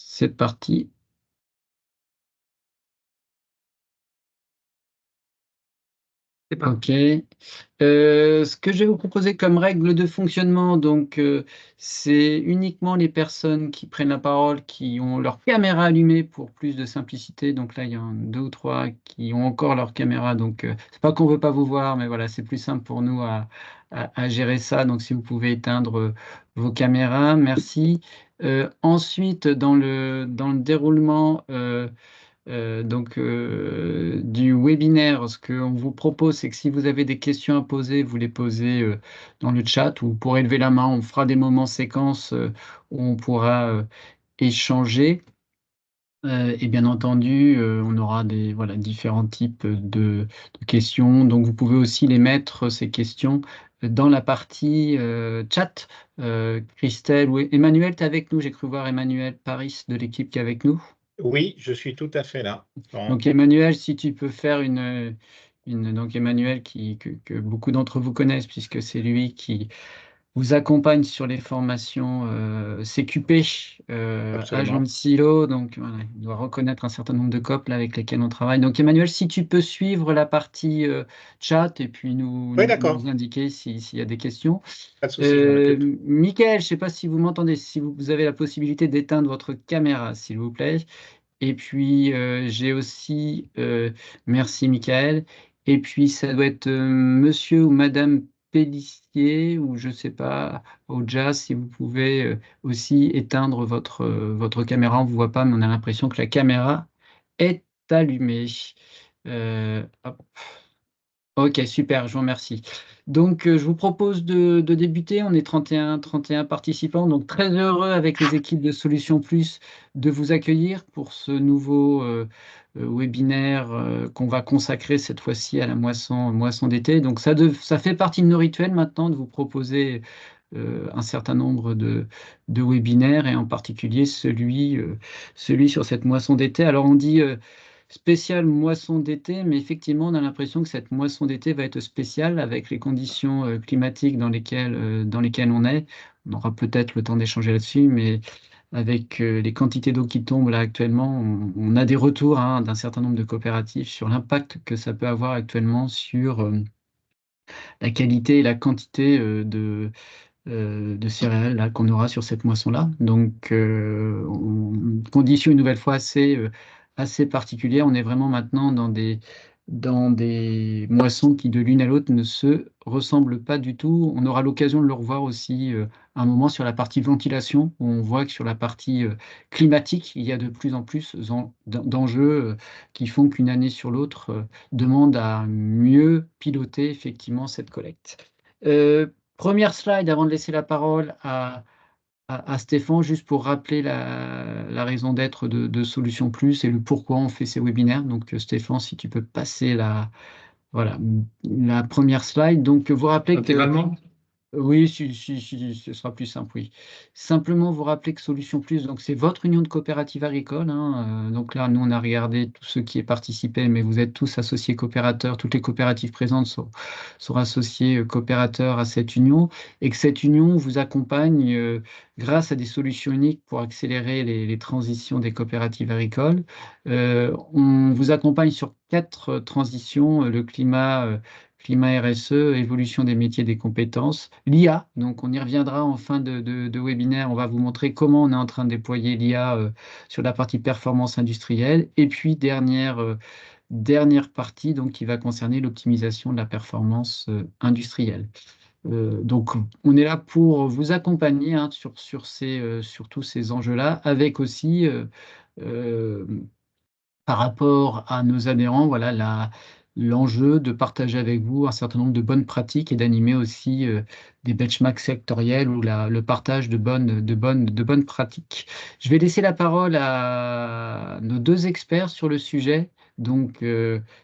C'est parti. Ok. Ce que je vais vous proposer comme règle de fonctionnement, donc, c'est uniquement les personnes qui prennent la parole, qui ont leur caméra allumée pour plus de simplicité. Donc là, il y en a deux ou trois qui ont encore leur caméra. Donc, c'est pas qu'on veut pas vous voir, mais voilà, c'est plus simple pour nous à gérer ça. Donc, si vous pouvez éteindre vos caméras, merci. Ensuite, dans le déroulement, du webinaire, ce qu'on vous propose, c'est que si vous avez des questions à poser, vous les posez dans le chat, ou vous pourrez lever la main. On fera des moments séquences où on pourra échanger. Et bien entendu, on aura voilà, différents types de questions. Donc vous pouvez aussi les mettre, ces questions, dans la partie chat. Christelle ou Emmanuel, tu es avec nous? J'ai cru voir Emmanuel Paris de l'équipe qui est avec nous. Oui, je suis tout à fait là. Donc Emmanuel, si tu peux faire donc Emmanuel que beaucoup d'entre vous connaissent, puisque c'est lui qui vous accompagne sur les formations CQP, agent Absolument. de silo. Donc voilà, il doit reconnaître un certain nombre de COP là, avec lesquels on travaille. Donc Emmanuel, si tu peux suivre la partie chat et puis Oui, d'accord. nous indiquer s'il y a des questions. Pas de souci, je m'en occupe. Michael, je ne sais pas si vous m'entendez, si vous avez la possibilité d'éteindre votre caméra, s'il vous plaît. Et puis, j'ai aussi, merci Michael, et puis ça doit être monsieur ou madame Pellissier, ou je ne sais pas, au jazz, si vous pouvez aussi éteindre votre caméra. On ne vous voit pas, mais on a l'impression que la caméra est allumée. Hop. Ok, super, je vous remercie. Donc, je vous propose de débuter. On est 31 participants, donc très heureux avec les équipes de Solutions Plus de vous accueillir pour ce nouveau webinaire qu'on va consacrer cette fois-ci à la moisson d'été. Donc, ça fait partie de nos rituels maintenant de vous proposer un certain nombre de webinaires, et en particulier celui sur cette moisson d'été. Alors, on dit spéciale moisson d'été, mais effectivement, on a l'impression que cette moisson d'été va être spéciale avec les conditions climatiques dans lesquelles on est. On aura peut-être le temps d'échanger là-dessus, mais avec les quantités d'eau qui tombent là actuellement, on a des retours d'un certain nombre de coopératives sur l'impact que ça peut avoir actuellement sur la qualité et la quantité de céréales là, qu'on aura sur cette moisson-là. Donc, condition une nouvelle fois assez particulière. On est vraiment maintenant dans des moissons qui, de l'une à l'autre, ne se ressemblent pas du tout. On aura l'occasion de le revoir aussi un moment sur la partie ventilation, où on voit que sur la partie climatique, il y a de plus en plus d'enjeux qui font qu'une année sur l'autre demande à mieux piloter effectivement cette collecte. Première slide avant de laisser la parole à Stéphane, juste pour rappeler la raison d'être de Solutions Plus et le pourquoi on fait ces webinaires. Donc, Stéphane, si tu peux passer voilà, la première slide. Donc, vous rappelez que... Intégralement? Oui, si, ce sera plus simple, oui. Simplement vous rappeler que Solutions Plus, donc c'est votre union de coopératives agricoles, hein. Donc là, nous, on a regardé tous ceux qui y participaient, mais vous êtes tous associés coopérateurs. Toutes les coopératives présentes sont associées coopérateurs à cette union, et que cette union vous accompagne grâce à des solutions uniques pour accélérer les transitions des coopératives agricoles. On vous accompagne sur 4 transitions: le climat RSE, évolution des métiers, des compétences, l'IA. Donc, on y reviendra en fin de webinaire. On va vous montrer comment on est en train de déployer l'IA sur la partie performance industrielle. Et puis, dernière partie donc, qui va concerner l'optimisation de la performance industrielle. Donc, on est là pour vous accompagner sur tous ces enjeux-là, avec aussi, euh, par rapport à nos adhérents, voilà, l'enjeu de partager avec vous un certain nombre de bonnes pratiques et d'animer aussi des benchmarks sectoriels ou le partage de bonnes pratiques. Je vais laisser la parole à nos deux experts sur le sujet. Donc,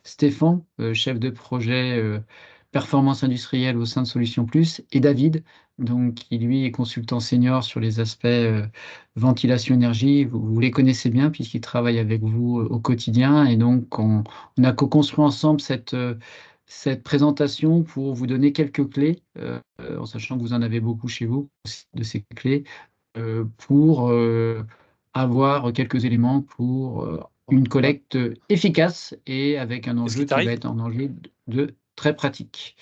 Stéphane, chef de projet performance industrielle au sein de Solutions Plus, et David, donc, qui lui est consultant senior sur les aspects ventilation énergie. Vous les connaissez bien puisqu'ils travaillent avec vous au quotidien, et donc on a co-construit ensemble cette présentation pour vous donner quelques clés, en sachant que vous en avez beaucoup chez vous, de ces clés, pour avoir quelques éléments pour une collecte efficace et avec un Est-ce enjeu qu'il qui va t'arrive? être un enjeu de très pratique.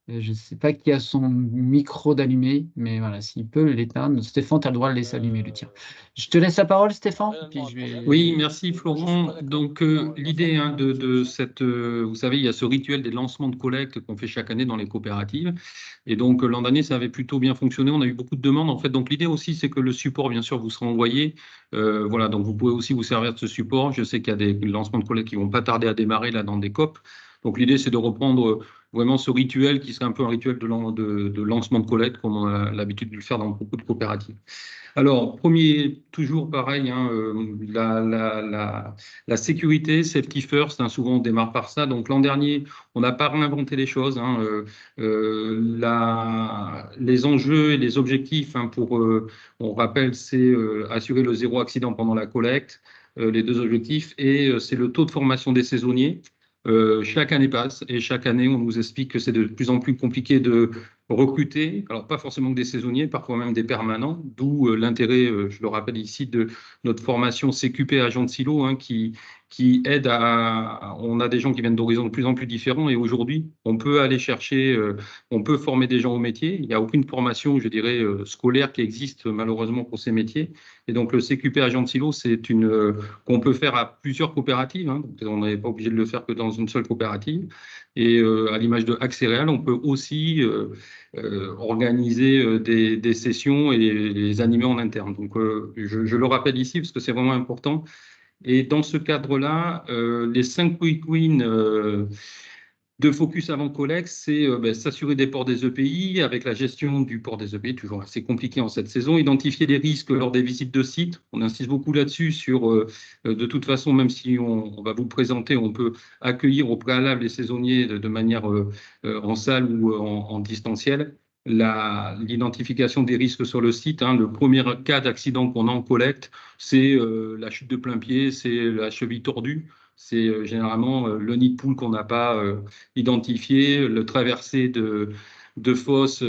Je ne sais pas qui a son micro d'allumé, mais voilà, s'il peut l'éteindre. Stéphane, tu as le droit de le laisser allumer le tien. Je te laisse la parole, Stéphane, puis je vais... Oui, merci Florent. Donc l'idée de cette, vous savez, il y a ce rituel des lancements de collecte qu'on fait chaque année dans les coopératives. Et donc l'an dernier, ça avait plutôt bien fonctionné. On a eu beaucoup de demandes en fait. Donc l'idée aussi, c'est que le support, bien sûr, vous sera envoyé. Voilà, donc vous pouvez aussi vous servir de ce support. Je sais qu'il y a des lancements de collecte qui vont pas tarder à démarrer là dans des COP. Donc l'idée, c'est de reprendre vraiment ce rituel qui serait un peu un rituel de lancement de collecte, comme on a l'habitude de le faire dans beaucoup de coopératives. Alors, premier, toujours pareil, hein, la sécurité, safety first, hein, souvent on démarre par ça. Donc l'an dernier, on n'a pas réinventé les choses. Hein, les enjeux et les objectifs, hein, on rappelle, c'est assurer le zéro accident pendant la collecte, les deux objectifs, et c'est le taux de formation des saisonniers. Chaque année passe et chaque année, on nous explique que c'est de plus en plus compliqué de recruter, alors pas forcément que des saisonniers, parfois même des permanents, d'où l'intérêt, je le rappelle ici, de notre formation CQP agent de silo, hein, qui aide on a des gens qui viennent d'horizons de plus en plus différents et aujourd'hui, on peut aller chercher, on peut former des gens au métier. Il n'y a aucune formation, je dirais, scolaire qui existe malheureusement pour ces métiers. Et donc, le CQP agent de silo, c'est qu'on peut faire à plusieurs coopératives. Hein, donc on n'est pas obligé de le faire que dans une seule coopérative. Et à l'image de Axéréal, on peut aussi organiser des sessions et les animer en interne. Donc, je le rappelle ici parce que c'est vraiment important. Et dans ce cadre-là, les 5 quick wins de focus avant collecte, c'est s'assurer des ports des EPI avec la gestion du port des EPI, toujours assez compliqué en cette saison, identifier les risques lors des visites de site. On insiste beaucoup là-dessus de toute façon, même si on va vous présenter, on peut accueillir au préalable les saisonniers de manière en salle ou en distanciel. L'identification des risques sur le site, hein, le premier cas d'accident qu'on a en collecte, c'est la chute de plein pied, c'est la cheville tordue. C'est généralement le nid de poule qu'on n'a pas identifié, le traversé de fosse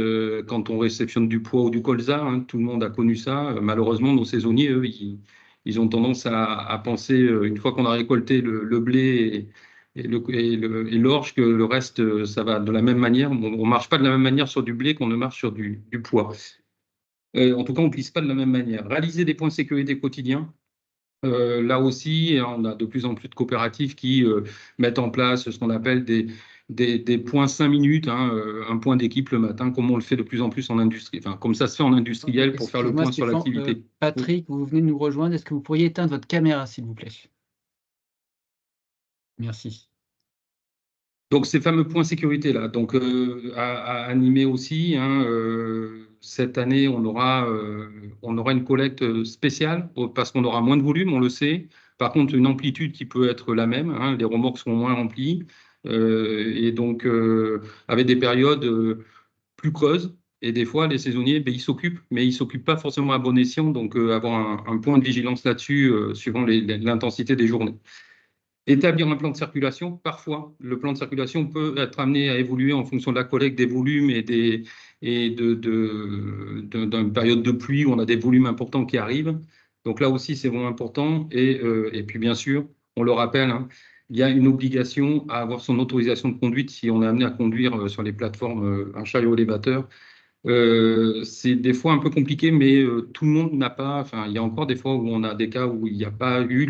quand on réceptionne du poids ou du colza. Hein, tout le monde a connu ça. Malheureusement, nos saisonniers, eux, ils ont tendance à penser, une fois qu'on a récolté le blé et l'orge, que le reste, ça va de la même manière. On ne marche pas de la même manière sur du blé qu'on ne marche sur du poids. En tout cas, on ne glisse pas de la même manière. Réaliser des points de sécurité quotidiens. Là aussi, on a de plus en plus de coopératives qui mettent en place ce qu'on appelle des points 5 minutes, hein, un point d'équipe le matin, comme on le fait de plus en plus en industrie, enfin, comme ça se fait en industriel pour faire le Excuse-moi, point sur Stéphane, l'activité. Patrick, vous venez de nous rejoindre. Est-ce que vous pourriez éteindre votre caméra, s'il vous plaît? Merci. Donc, ces fameux points sécurité là, donc à animer aussi. Hein, cette année, on aura une collecte spéciale parce qu'on aura moins de volume, on le sait. Par contre, une amplitude qui peut être la même. Hein, les remorques sont moins remplies et donc avec des périodes plus creuses. Et des fois, les saisonniers, ben, ils s'occupent, mais ils s'occupent pas forcément à bon escient. Donc, avoir un point de vigilance là-dessus suivant l'intensité des journées. Établir un plan de circulation, parfois, le plan de circulation peut être amené à évoluer en fonction de la collecte des volumes et d'une période de pluie où on a des volumes importants qui arrivent. Donc là aussi, c'est vraiment important. Et puis, bien sûr, on le rappelle, hein, il y a une obligation à avoir son autorisation de conduite si on est amené à conduire sur les plateformes un chariot élévateur. C'est des fois un peu compliqué, mais tout le monde n'a pas. Enfin, il y a encore des fois où on a des cas où il n'y a pas eu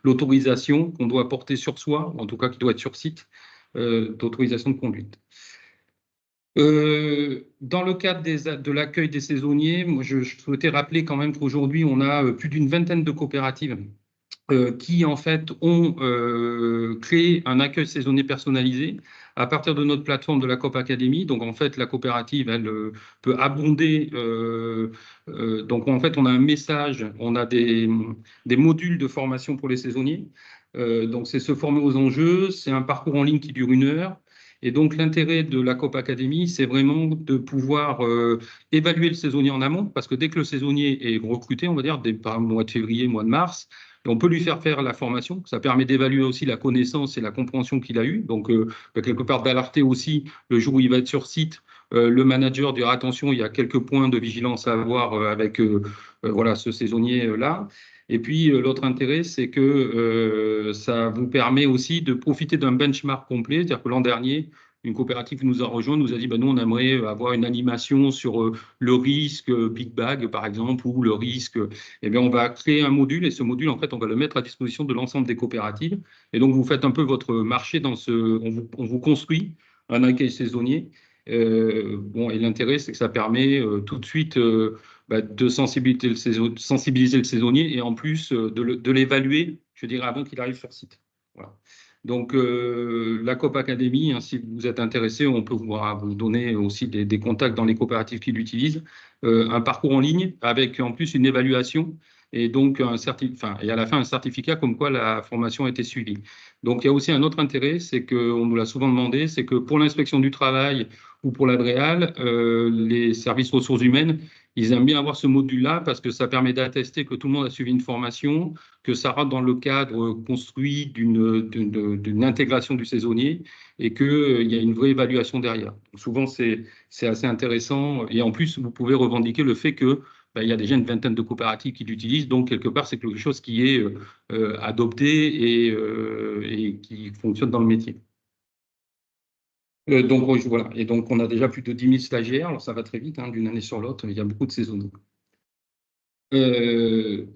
l'autorisation qu'on doit porter sur soi, en tout cas qui doit être sur site, d'autorisation de conduite. Dans le cadre de l'accueil des saisonniers, moi, je souhaitais rappeler quand même qu'aujourd'hui, on a plus d'une vingtaine de coopératives qui en fait ont créé un accueil saisonnier personnalisé à partir de notre plateforme de la COP Academy. Donc en fait, la coopérative, elle peut abonder. Donc en fait, on a un message, on a des modules de formation pour les saisonniers. Donc c'est se former aux enjeux, c'est un parcours en ligne qui dure 1 heure. Et donc l'intérêt de la COP Academy, c'est vraiment de pouvoir évaluer le saisonnier en amont, parce que dès que le saisonnier est recruté, on va dire, par mois de février, mois de mars, on peut lui faire la formation. Ça permet d'évaluer aussi la connaissance et la compréhension qu'il a eue. Donc, quelque part, d'alerter aussi le jour où il va être sur site Le manager dira attention, il y a quelques points de vigilance à avoir avec voilà, ce saisonnier-là. Et puis, l'autre intérêt, c'est que ça vous permet aussi de profiter d'un benchmark complet. C'est-à-dire que l'an dernier, une coopérative nous a rejoint, nous a dit, nous, on aimerait avoir une animation sur le risque Big Bag, par exemple, ou le risque. Eh bien, on va créer un module et ce module, en fait, on va le mettre à disposition de l'ensemble des coopératives. Et donc, vous faites un peu votre marché dans on vous construit un accueil saisonnier. Bon, et l'intérêt, c'est que ça permet tout de suite de sensibiliser le saisonnier et en plus de l'évaluer, je dirais, avant qu'il arrive sur site. Voilà. Donc, la Coop Academy, hein, si vous êtes intéressé, on peut vous donner aussi des contacts dans les coopératives qui l'utilisent. Un parcours en ligne avec en plus une évaluation et donc et à la fin un certificat comme quoi la formation a été suivie. Donc, il y a aussi un autre intérêt, c'est qu'on nous l'a souvent demandé, c'est que pour l'inspection du travail ou pour l'ADREAL, les services ressources humaines, ils aiment bien avoir ce module-là parce que ça permet d'attester que tout le monde a suivi une formation, que ça rentre dans le cadre construit d'une intégration du saisonnier et qu'il y a une vraie évaluation derrière. Donc souvent, c'est assez intéressant. Et en plus, vous pouvez revendiquer le fait que il y a déjà une vingtaine de coopératives qui l'utilisent. Donc, quelque part, c'est quelque chose qui est adopté et qui fonctionne dans le métier. Donc, voilà. Et donc, on a déjà plus de 10 000 stagiaires. Alors, ça va très vite, hein, d'une année sur l'autre. Il y a beaucoup de saisonniers.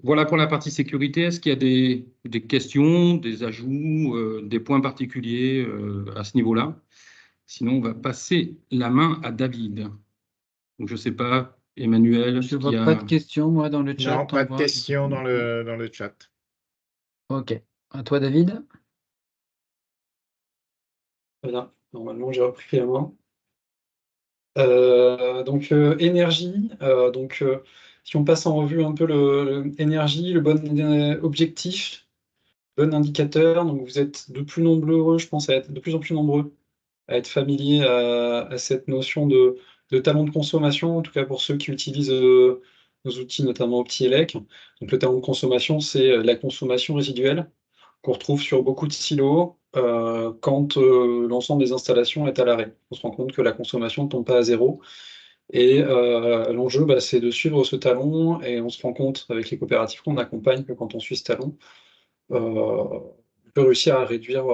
Voilà pour la partie sécurité. Est-ce qu'il y a des questions, des ajouts, des points particuliers à ce niveau-là? Sinon, on va passer la main à David. Donc, je ne sais pas, Emmanuel. Je ne vois pas de questions, moi, dans le chat. Non, pas de questions dans le chat. Ok. À toi, David. Voilà, normalement, j'ai repris la main. Donc, énergie. Si on passe en revue un peu l'énergie, le bon objectif, bon indicateur. Donc, vous êtes de plus nombreux, je pense, à être de plus en plus nombreux à être familiers à cette notion de talon de consommation, en tout cas pour ceux qui utilisent nos outils, notamment OptiElec. Donc, le talon de consommation, c'est la consommation résiduelle qu'on retrouve sur beaucoup de silos quand l'ensemble des installations est à l'arrêt. On se rend compte que la consommation ne tombe pas à zéro. Et l'enjeu, c'est de suivre ce talon. Et on se rend compte avec les coopératives qu'on accompagne que quand on suit ce talon, on peut réussir à réduire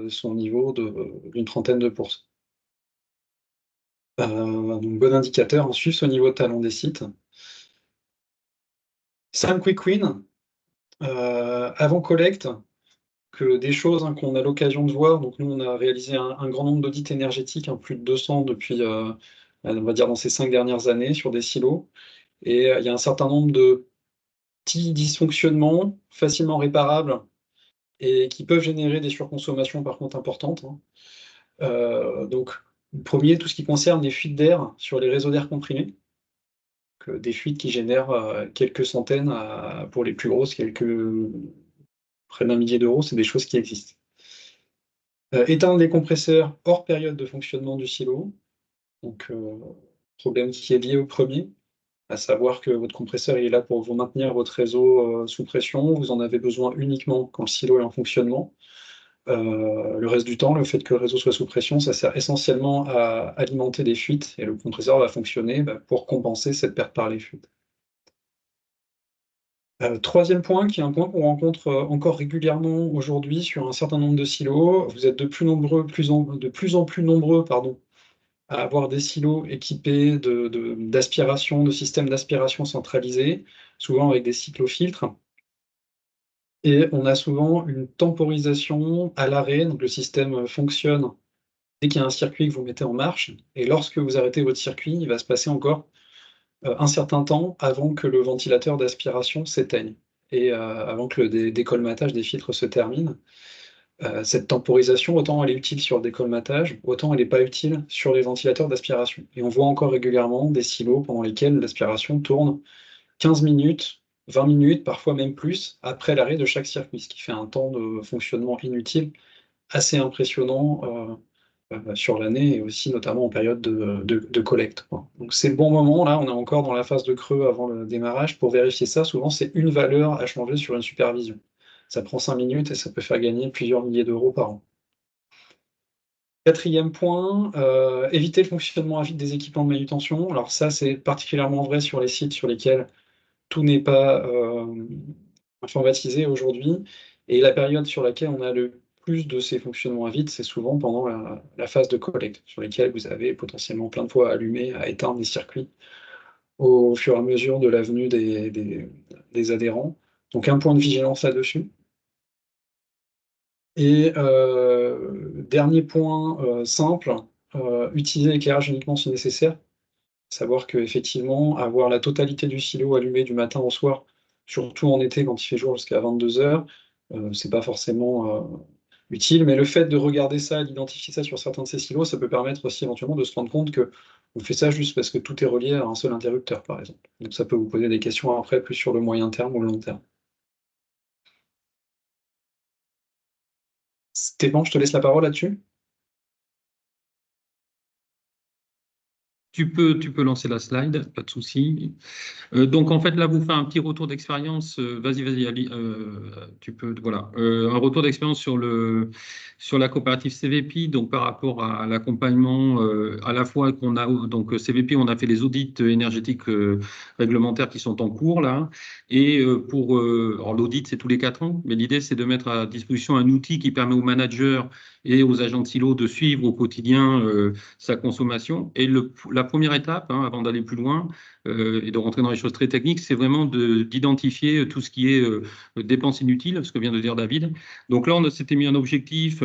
son niveau d'une trentaine de pourcents. Donc, bon indicateur. Ensuite, au niveau de talon des sites. 5 quick wins. Avant collecte, que des choses qu'on a l'occasion de voir. Donc, nous, on a réalisé un grand nombre d'audits énergétiques, plus de 200 depuis, on va dire, dans ces 5 dernières années sur des silos. Et il y a un certain nombre de petits dysfonctionnements facilement réparables et qui peuvent générer des surconsommations, par contre, importantes. Donc, premier, tout ce qui concerne les fuites d'air sur les réseaux d'air comprimés. Des fuites qui génèrent quelques centaines, pour les plus grosses, près d'un millier d'euros, c'est des choses qui existent. Éteindre les compresseurs hors période de fonctionnement du silo. Donc, problème qui est lié au premier, à savoir que votre compresseur est là pour vous maintenir votre réseau sous pression. Vous en avez besoin uniquement quand le silo est en fonctionnement. Le reste du temps, le fait que le réseau soit sous pression, ça sert essentiellement à alimenter des fuites et le compresseur va fonctionner pour compenser cette perte par les fuites. Troisième point, qui est un point qu'on rencontre encore régulièrement aujourd'hui sur un certain nombre de silos. Vous êtes de plus en plus nombreux à avoir des silos équipés d'aspiration, de systèmes d'aspiration centralisés, souvent avec des cyclofiltres. Et on a souvent une temporisation à l'arrêt. Donc le système fonctionne dès qu'il y a un circuit que vous mettez en marche. Et lorsque vous arrêtez votre circuit, il va se passer encore un certain temps avant que le ventilateur d'aspiration s'éteigne et avant que le décolmatage des filtres se termine. Cette temporisation, autant elle est utile sur le décolmatage, autant elle n'est pas utile sur les ventilateurs d'aspiration. Et on voit encore régulièrement des silos pendant lesquels l'aspiration tourne 15 minutes, 20 minutes, parfois même plus, après l'arrêt de chaque circuit, ce qui fait un temps de fonctionnement inutile assez impressionnant sur l'année et aussi notamment en période de collecte. Donc c'est le bon moment, là on est encore dans la phase de creux avant le démarrage. Pour vérifier ça, souvent c'est une valeur à changer sur une supervision. Ça prend 5 minutes et ça peut faire gagner plusieurs milliers d'euros par an. Quatrième point, éviter le fonctionnement à vide des équipements de manutention. Alors ça, c'est particulièrement vrai sur les sites sur lesquels tout n'est pas informatisé aujourd'hui. Et la période sur laquelle on a le plus de ces fonctionnements à vide, c'est souvent pendant la phase de collecte, sur lesquelles vous avez potentiellement plein de fois allumé à éteindre des circuits au fur et à mesure de la venue des adhérents. Donc un point de vigilance là-dessus. Et dernier point simple, utiliser l'éclairage uniquement si nécessaire. Savoir qu'effectivement, avoir la totalité du silo allumé du matin au soir, surtout en été quand il fait jour jusqu'à 22h, c'est pas forcément utile. Mais le fait de regarder ça, d'identifier ça sur certains de ces silos, ça peut permettre aussi éventuellement de se rendre compte que on fait ça juste parce que tout est relié à un seul interrupteur, par exemple. Donc ça peut vous poser des questions après, plus sur le moyen terme ou le long terme. Stéphane, je te laisse la parole là-dessus. Tu peux lancer la slide, pas de souci. Donc en fait là vous faites un petit retour d'expérience. Vas-y Ali, tu peux voilà un retour d'expérience sur la coopérative CVP. Donc par rapport à l'accompagnement à la fois qu'on a donc CVP, on a fait les audits énergétiques réglementaires qui sont en cours là. Et alors l'audit c'est tous les 4 ans, mais l'idée c'est de mettre à disposition un outil qui permet aux managers et aux agents de silo de suivre au quotidien sa consommation. Et la première étape, hein, avant d'aller plus loin et de rentrer dans les choses très techniques, c'est vraiment d'identifier tout ce qui est dépenses inutiles, ce que vient de dire David. Donc là, on s'était mis un objectif.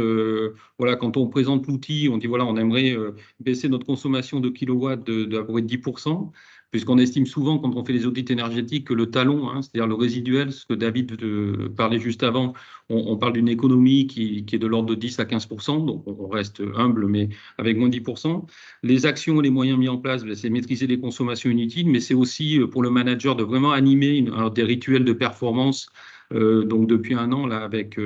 Voilà, quand on présente l'outil, on dit voilà, on aimerait baisser notre consommation de kilowatts d'à peu près 10%. Puisqu'on estime souvent, quand on fait les audits énergétiques, que le talon, hein, c'est-à-dire le résiduel, ce que David parlait juste avant, on parle d'une économie qui est de l'ordre de 10 à 15%, donc on reste humble, mais avec moins de 10%. Les actions et les moyens mis en place, c'est maîtriser les consommations inutiles, mais c'est aussi pour le manager de vraiment animer des rituels de performance. Donc depuis un an, là, avec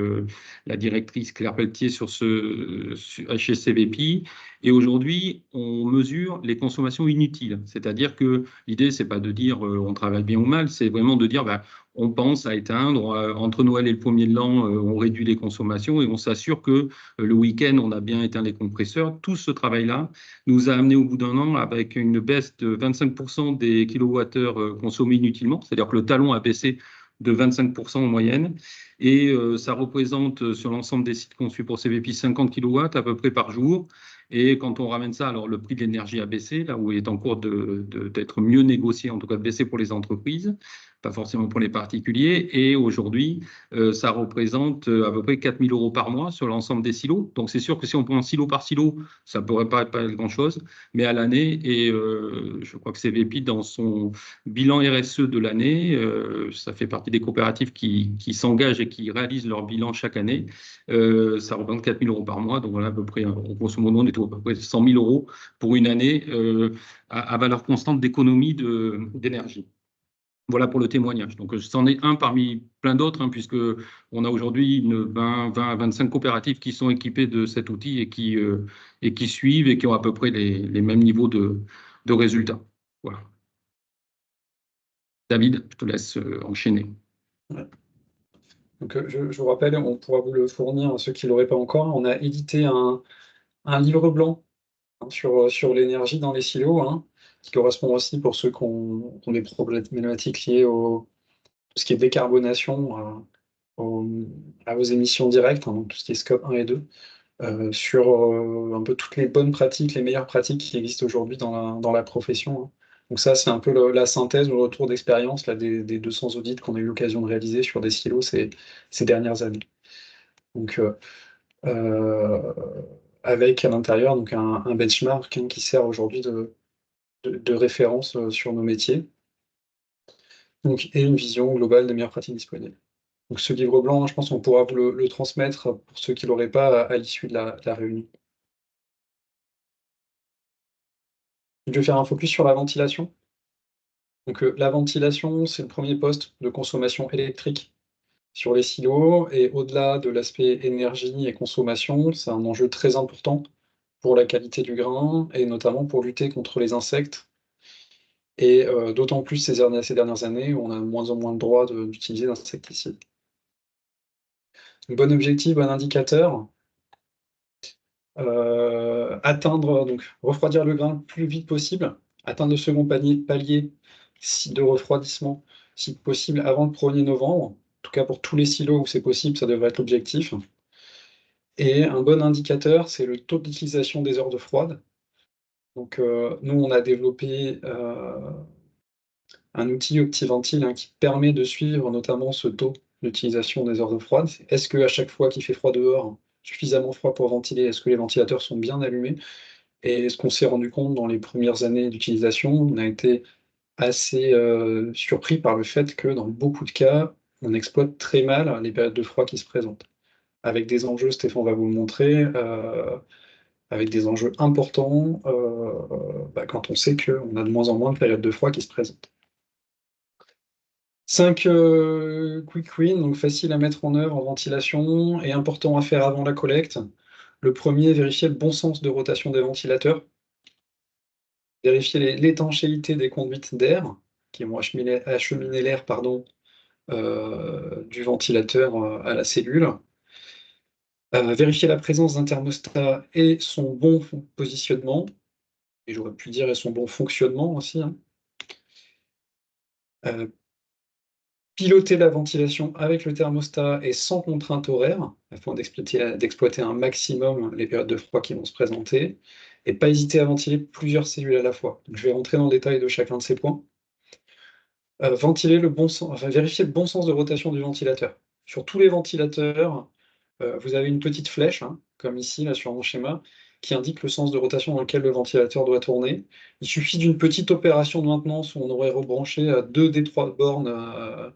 la directrice Claire Pelletier chez CVP. Et aujourd'hui, on mesure les consommations inutiles. C'est-à-dire que l'idée, c'est pas de dire on travaille bien ou mal, c'est vraiment de dire bah, on pense à éteindre. Entre Noël et le 1er de l'an, on réduit les consommations et on s'assure que le week-end, on a bien éteint les compresseurs. Tout ce travail-là nous a amené au bout d'un an avec une baisse de 25% des kilowattheures consommés inutilement. C'est-à-dire que le talon a baissé de 25% en moyenne. Et ça représente sur l'ensemble des sites conçus pour CVP 50 kilowatts à peu près par jour. Et quand on ramène ça, alors le prix de l'énergie a baissé, là où il est en cours d'être mieux négocié, en tout cas de baisser pour les entreprises, pas forcément pour les particuliers. Et aujourd'hui, ça représente à peu près 4 000 € par mois sur l'ensemble des silos. Donc c'est sûr que si on prend silo par silo, ça ne pourrait pas être grand-chose, mais à l'année, et je crois que CVP, dans son bilan RSE de l'année, ça fait partie des coopératives qui s'engagent et qui réalisent leur bilan chaque année, ça représente 4 000 € par mois. Donc voilà, à peu près, grosso modo, on est à peu près 100 000 € pour une année à valeur constante d'économie d'énergie. Voilà pour le témoignage. Donc, c'en est un parmi plein d'autres, hein, puisque on a aujourd'hui 20 à 25 coopératives qui sont équipées de cet outil et qui suivent et qui ont à peu près les mêmes niveaux de résultats. Voilà. David, je te laisse enchaîner. Ouais. Donc, je vous rappelle, on pourra vous le fournir à ceux qui ne l'auraient pas encore. On a édité un livre blanc hein, sur l'énergie dans les silos, hein, qui correspond aussi pour ceux qui ont des problématiques liées au tout ce qui est décarbonation, à vos émissions directes, hein, donc tout ce qui est scope 1 et 2, sur un peu toutes les bonnes pratiques, les meilleures pratiques qui existent aujourd'hui dans la profession. Hein. Donc ça, c'est un peu la synthèse ou le retour d'expérience des 200 audits qu'on a eu l'occasion de réaliser sur des silos ces dernières années. Donc, avec à l'intérieur donc un benchmark hein, qui sert aujourd'hui de référence sur nos métiers, donc, et une vision globale des meilleures pratiques disponibles. Donc ce livre blanc, je pense qu'on pourra vous le transmettre pour ceux qui ne l'auraient pas à l'issue de la réunion. Je vais faire un focus sur la ventilation. Donc la ventilation, c'est le premier poste de consommation électrique sur les silos, et au-delà de l'aspect énergie et consommation, c'est un enjeu très important pour la qualité du grain, et notamment pour lutter contre les insectes, et d'autant plus ces dernières années où on a de moins en moins le droit d'utiliser d'insecticides. Bon objectif, bon indicateur. atteindre, donc refroidir le grain le plus vite possible, atteindre le second palier de refroidissement, si possible, avant le 1er novembre. En tout cas, pour tous les silos où c'est possible, ça devrait être l'objectif. Et un bon indicateur, c'est le taux d'utilisation des heures de froide. Donc, nous, on a développé un outil OptiVentile qui permet de suivre notamment ce taux d'utilisation des heures de froide. Est-ce qu'à chaque fois qu'il fait froid dehors, suffisamment froid pour ventiler, est-ce que les ventilateurs sont bien allumés? Et ce qu'on s'est rendu compte dans les premières années d'utilisation, on a été assez surpris par le fait que dans beaucoup de cas, on exploite très mal les périodes de froid qui se présentent. Avec des enjeux, Stéphane va vous le montrer, avec des enjeux importants, quand on sait qu'on a de moins en moins de périodes de froid qui se présentent. 5 quick wins, donc faciles à mettre en œuvre en ventilation et importants à faire avant la collecte. Le premier, vérifier le bon sens de rotation des ventilateurs. Vérifier l'étanchéité des conduites d'air qui vont acheminer l'air du ventilateur à la cellule. Vérifier la présence d'un thermostat et son bon positionnement, et j'aurais pu dire et son bon fonctionnement aussi. Piloter la ventilation avec le thermostat et sans contrainte horaire, afin d'exploiter un maximum les périodes de froid qui vont se présenter, et pas hésiter à ventiler plusieurs cellules à la fois. Donc, je vais rentrer dans le détail de chacun de ces points. Vérifier le bon sens de rotation du ventilateur. Sur tous les ventilateurs, vous avez une petite flèche, comme ici, là, sur mon schéma, qui indique le sens de rotation dans lequel le ventilateur doit tourner. Il suffit d'une petite opération de maintenance où on aurait rebranché 2 des 3 bornes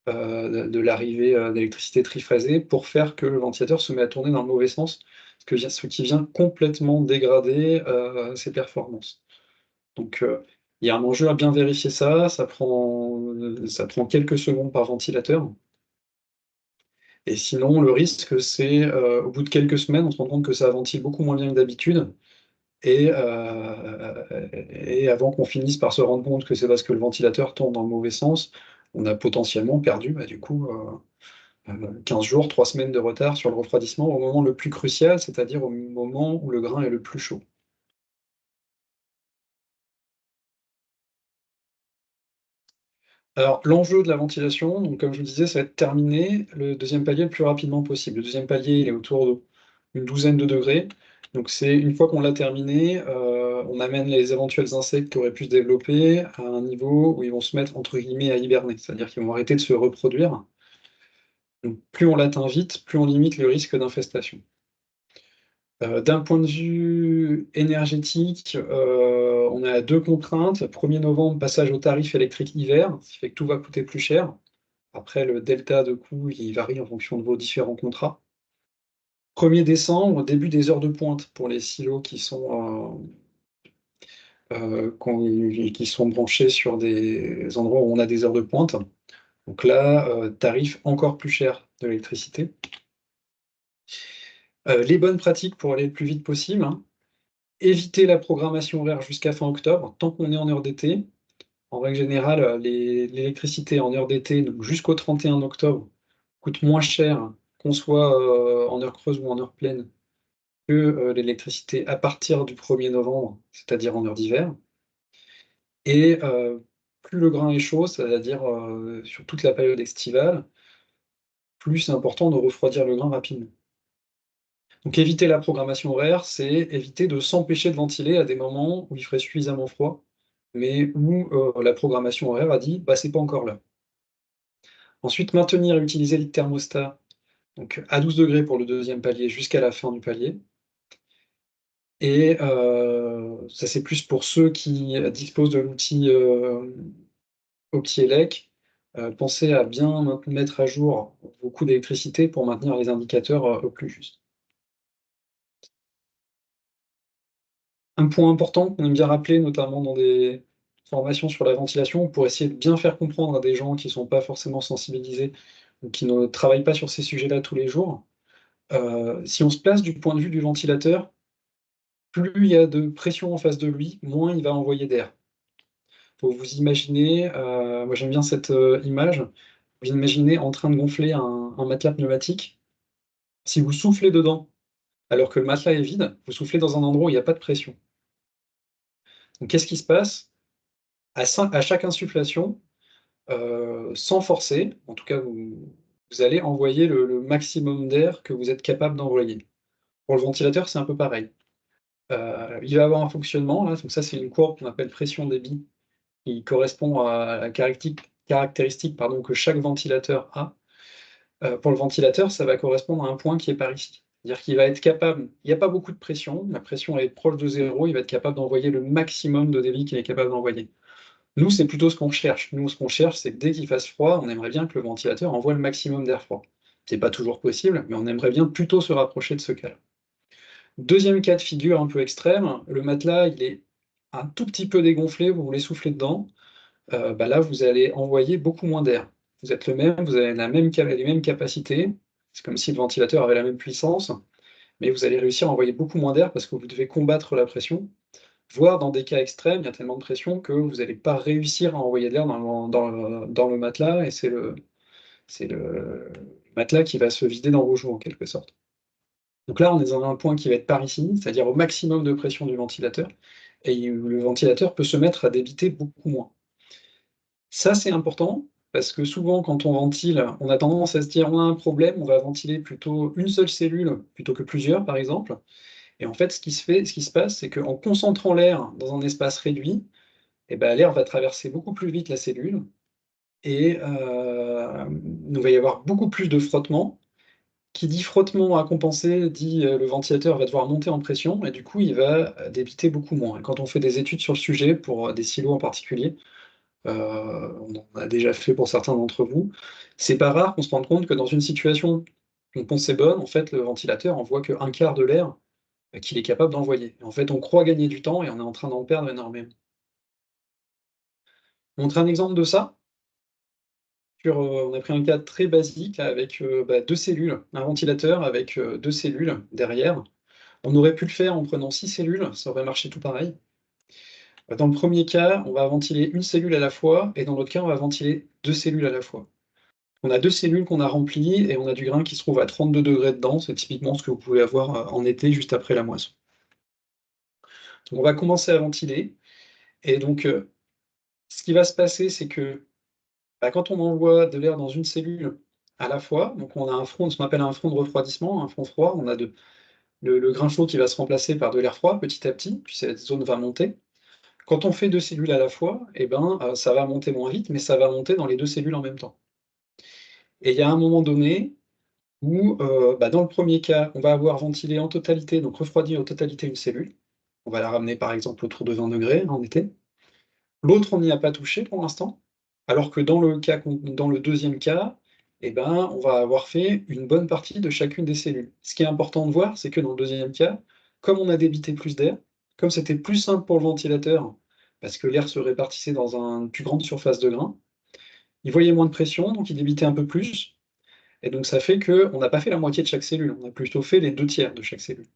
de l'arrivée d'électricité triphasée pour faire que le ventilateur se met à tourner dans le mauvais sens, ce qui vient complètement dégrader ses performances. Donc, il y a un enjeu à bien vérifier ça prend quelques secondes par ventilateur. Et sinon, le risque, c'est au bout de quelques semaines, on se rend compte que ça ventile beaucoup moins bien que d'habitude. Et avant qu'on finisse par se rendre compte que c'est parce que le ventilateur tourne dans le mauvais sens, on a potentiellement perdu, du coup, 15 jours, 3 semaines de retard sur le refroidissement au moment le plus crucial, c'est-à-dire au moment où le grain est le plus chaud. Alors, l'enjeu de la ventilation, donc comme je vous disais, ça va être terminer le deuxième palier le plus rapidement possible. Le deuxième palier, il est autour d'une douzaine de degrés. Donc c'est une fois qu'on l'a terminé, on amène les éventuels insectes qui auraient pu se développer à un niveau où ils vont se mettre entre guillemets à hiberner, c'est-à-dire qu'ils vont arrêter de se reproduire. Donc plus on l'atteint vite, plus on limite le risque d'infestation. D'un point de vue énergétique, on a 2 contraintes. 1er novembre, passage au tarif électrique hiver, ce qui fait que tout va coûter plus cher. Après, le delta de coût, il varie en fonction de vos différents contrats. 1er décembre, début des heures de pointe pour les silos qui sont branchés sur des endroits où on a des heures de pointe. Donc là, tarif encore plus cher de l'électricité. Les bonnes pratiques pour aller le plus vite possible, éviter la programmation horaire jusqu'à fin octobre, tant qu'on est en heure d'été. En règle générale, l'électricité en heure d'été, donc jusqu'au 31 octobre, coûte moins cher qu'on soit en heure creuse ou en heure pleine que l'électricité à partir du 1er novembre, c'est-à-dire en heure d'hiver. Et plus le grain est chaud, c'est-à-dire sur toute la période estivale, plus c'est important de refroidir le grain rapidement. Donc éviter la programmation horaire, c'est éviter de s'empêcher de ventiler à des moments où il ferait suffisamment froid, mais où la programmation horaire a dit « c'est pas encore là ». Ensuite, maintenir et utiliser le thermostat donc à 12 degrés pour le deuxième palier jusqu'à la fin du palier. Et ça, c'est plus pour ceux qui disposent de l'outil OptiElec. Pensez à bien mettre à jour vos coûts d'électricité pour maintenir les indicateurs au plus juste. Un point important qu'on aime bien rappeler, notamment dans des formations sur la ventilation, pour essayer de bien faire comprendre à des gens qui ne sont pas forcément sensibilisés ou qui ne travaillent pas sur ces sujets-là tous les jours, si on se place du point de vue du ventilateur, plus il y a de pression en face de lui, moins il va envoyer d'air. Faut vous imaginer, moi j'aime bien cette image, vous imaginez en train de gonfler un matelas pneumatique. Si vous soufflez dedans, alors que le matelas est vide, vous soufflez dans un endroit où il n'y a pas de pression. Donc qu'est-ce qui se passe? À chaque insufflation, sans forcer, en tout cas vous allez envoyer le maximum d'air que vous êtes capable d'envoyer. Pour le ventilateur, c'est un peu pareil. Il va avoir un fonctionnement, là, donc ça c'est une courbe qu'on appelle pression-débit, qui correspond à la caractéristique pardon, que chaque ventilateur a. Pour le ventilateur, ça va correspondre à un point qui est par ici. C'est-à-dire qu'il va être capable, il n'y a pas beaucoup de pression, la pression elle est proche de 0, il va être capable d'envoyer le maximum de débit qu'il est capable d'envoyer. Nous, c'est plutôt ce qu'on cherche. Nous, ce qu'on cherche, c'est que dès qu'il fasse froid, on aimerait bien que le ventilateur envoie le maximum d'air froid. C'est pas toujours possible, mais on aimerait bien plutôt se rapprocher de ce cas-là. Deuxième cas de figure un peu extrême, le matelas, il est un tout petit peu dégonflé, vous voulez souffler dedans, là, vous allez envoyer beaucoup moins d'air. Vous êtes le même, vous avez les mêmes capacités, c'est comme si le ventilateur avait la même puissance, mais vous allez réussir à envoyer beaucoup moins d'air parce que vous devez combattre la pression, voire dans des cas extrêmes, il y a tellement de pression que vous n'allez pas réussir à envoyer de l'air dans le matelas, et c'est le matelas qui va se vider dans vos joues, en quelque sorte. Donc là, on est dans un point qui va être par ici, c'est-à-dire au maximum de pression du ventilateur, et le ventilateur peut se mettre à débiter beaucoup moins. Ça, c'est important, parce que souvent, quand on ventile, on a tendance à se dire: «On a un problème, on va ventiler plutôt une seule cellule plutôt que plusieurs», par exemple. Et en fait, ce qui se passe, c'est qu'en concentrant l'air dans un espace réduit, et ben, l'air va traverser beaucoup plus vite la cellule et il va y avoir beaucoup plus de frottement. Qui dit frottement à compenser, dit, le ventilateur va devoir monter en pression et du coup, il va, débiter beaucoup moins. Et quand on fait des études sur le sujet, pour, des silos en particulier, on en a déjà fait pour certains d'entre vous, c'est pas rare qu'on se rende compte que dans une situation qu'on pensait bonne, en fait, le ventilateur envoie que 1/4 de l'air, qu'il est capable d'envoyer. Et en fait, on croit gagner du temps et on est en train d'en perdre énormément. Montrer un exemple de ça, on a pris un cas très basique là avec, 2 cellules, un ventilateur avec, 2 cellules derrière. On aurait pu le faire en prenant 6 cellules, ça aurait marché tout pareil. Dans le premier cas, on va ventiler une cellule à la fois et dans l'autre cas, on va ventiler 2 cellules à la fois. On a 2 cellules qu'on a remplies et on a du grain qui se trouve à 32 degrés dedans, c'est typiquement ce que vous pouvez avoir, en été juste après la moisson. Donc on va commencer à ventiler et donc, ce qui va se passer, c'est que, quand on envoie de l'air dans une cellule à la fois, donc on a un front, ce qu'on appelle un front de refroidissement, un front froid, on a le grain chaud qui va se remplacer par de l'air froid petit à petit, puis cette zone va monter. Quand on fait 2 cellules à la fois, et ben, ça va monter moins vite, mais ça va monter dans les 2 cellules en même temps. Et il y a un moment donné où, dans le premier cas, on va avoir ventilé en totalité, donc refroidi en totalité une cellule. On va la ramener par exemple autour de 20 degrés en été. L'autre, on n'y a pas touché pour l'instant, alors que dans le deuxième cas, et ben, on va avoir fait une bonne partie de chacune des cellules. Ce qui est important de voir, c'est que dans le deuxième cas, comme on a débité plus d'air, comme c'était plus simple pour le ventilateur, parce que l'air se répartissait dans une plus grande surface de grain, il voyait moins de pression, donc il débitait un peu plus, et donc ça fait qu'on n'a pas fait la moitié de chaque cellule, on a plutôt fait les 2/3 de chaque cellule.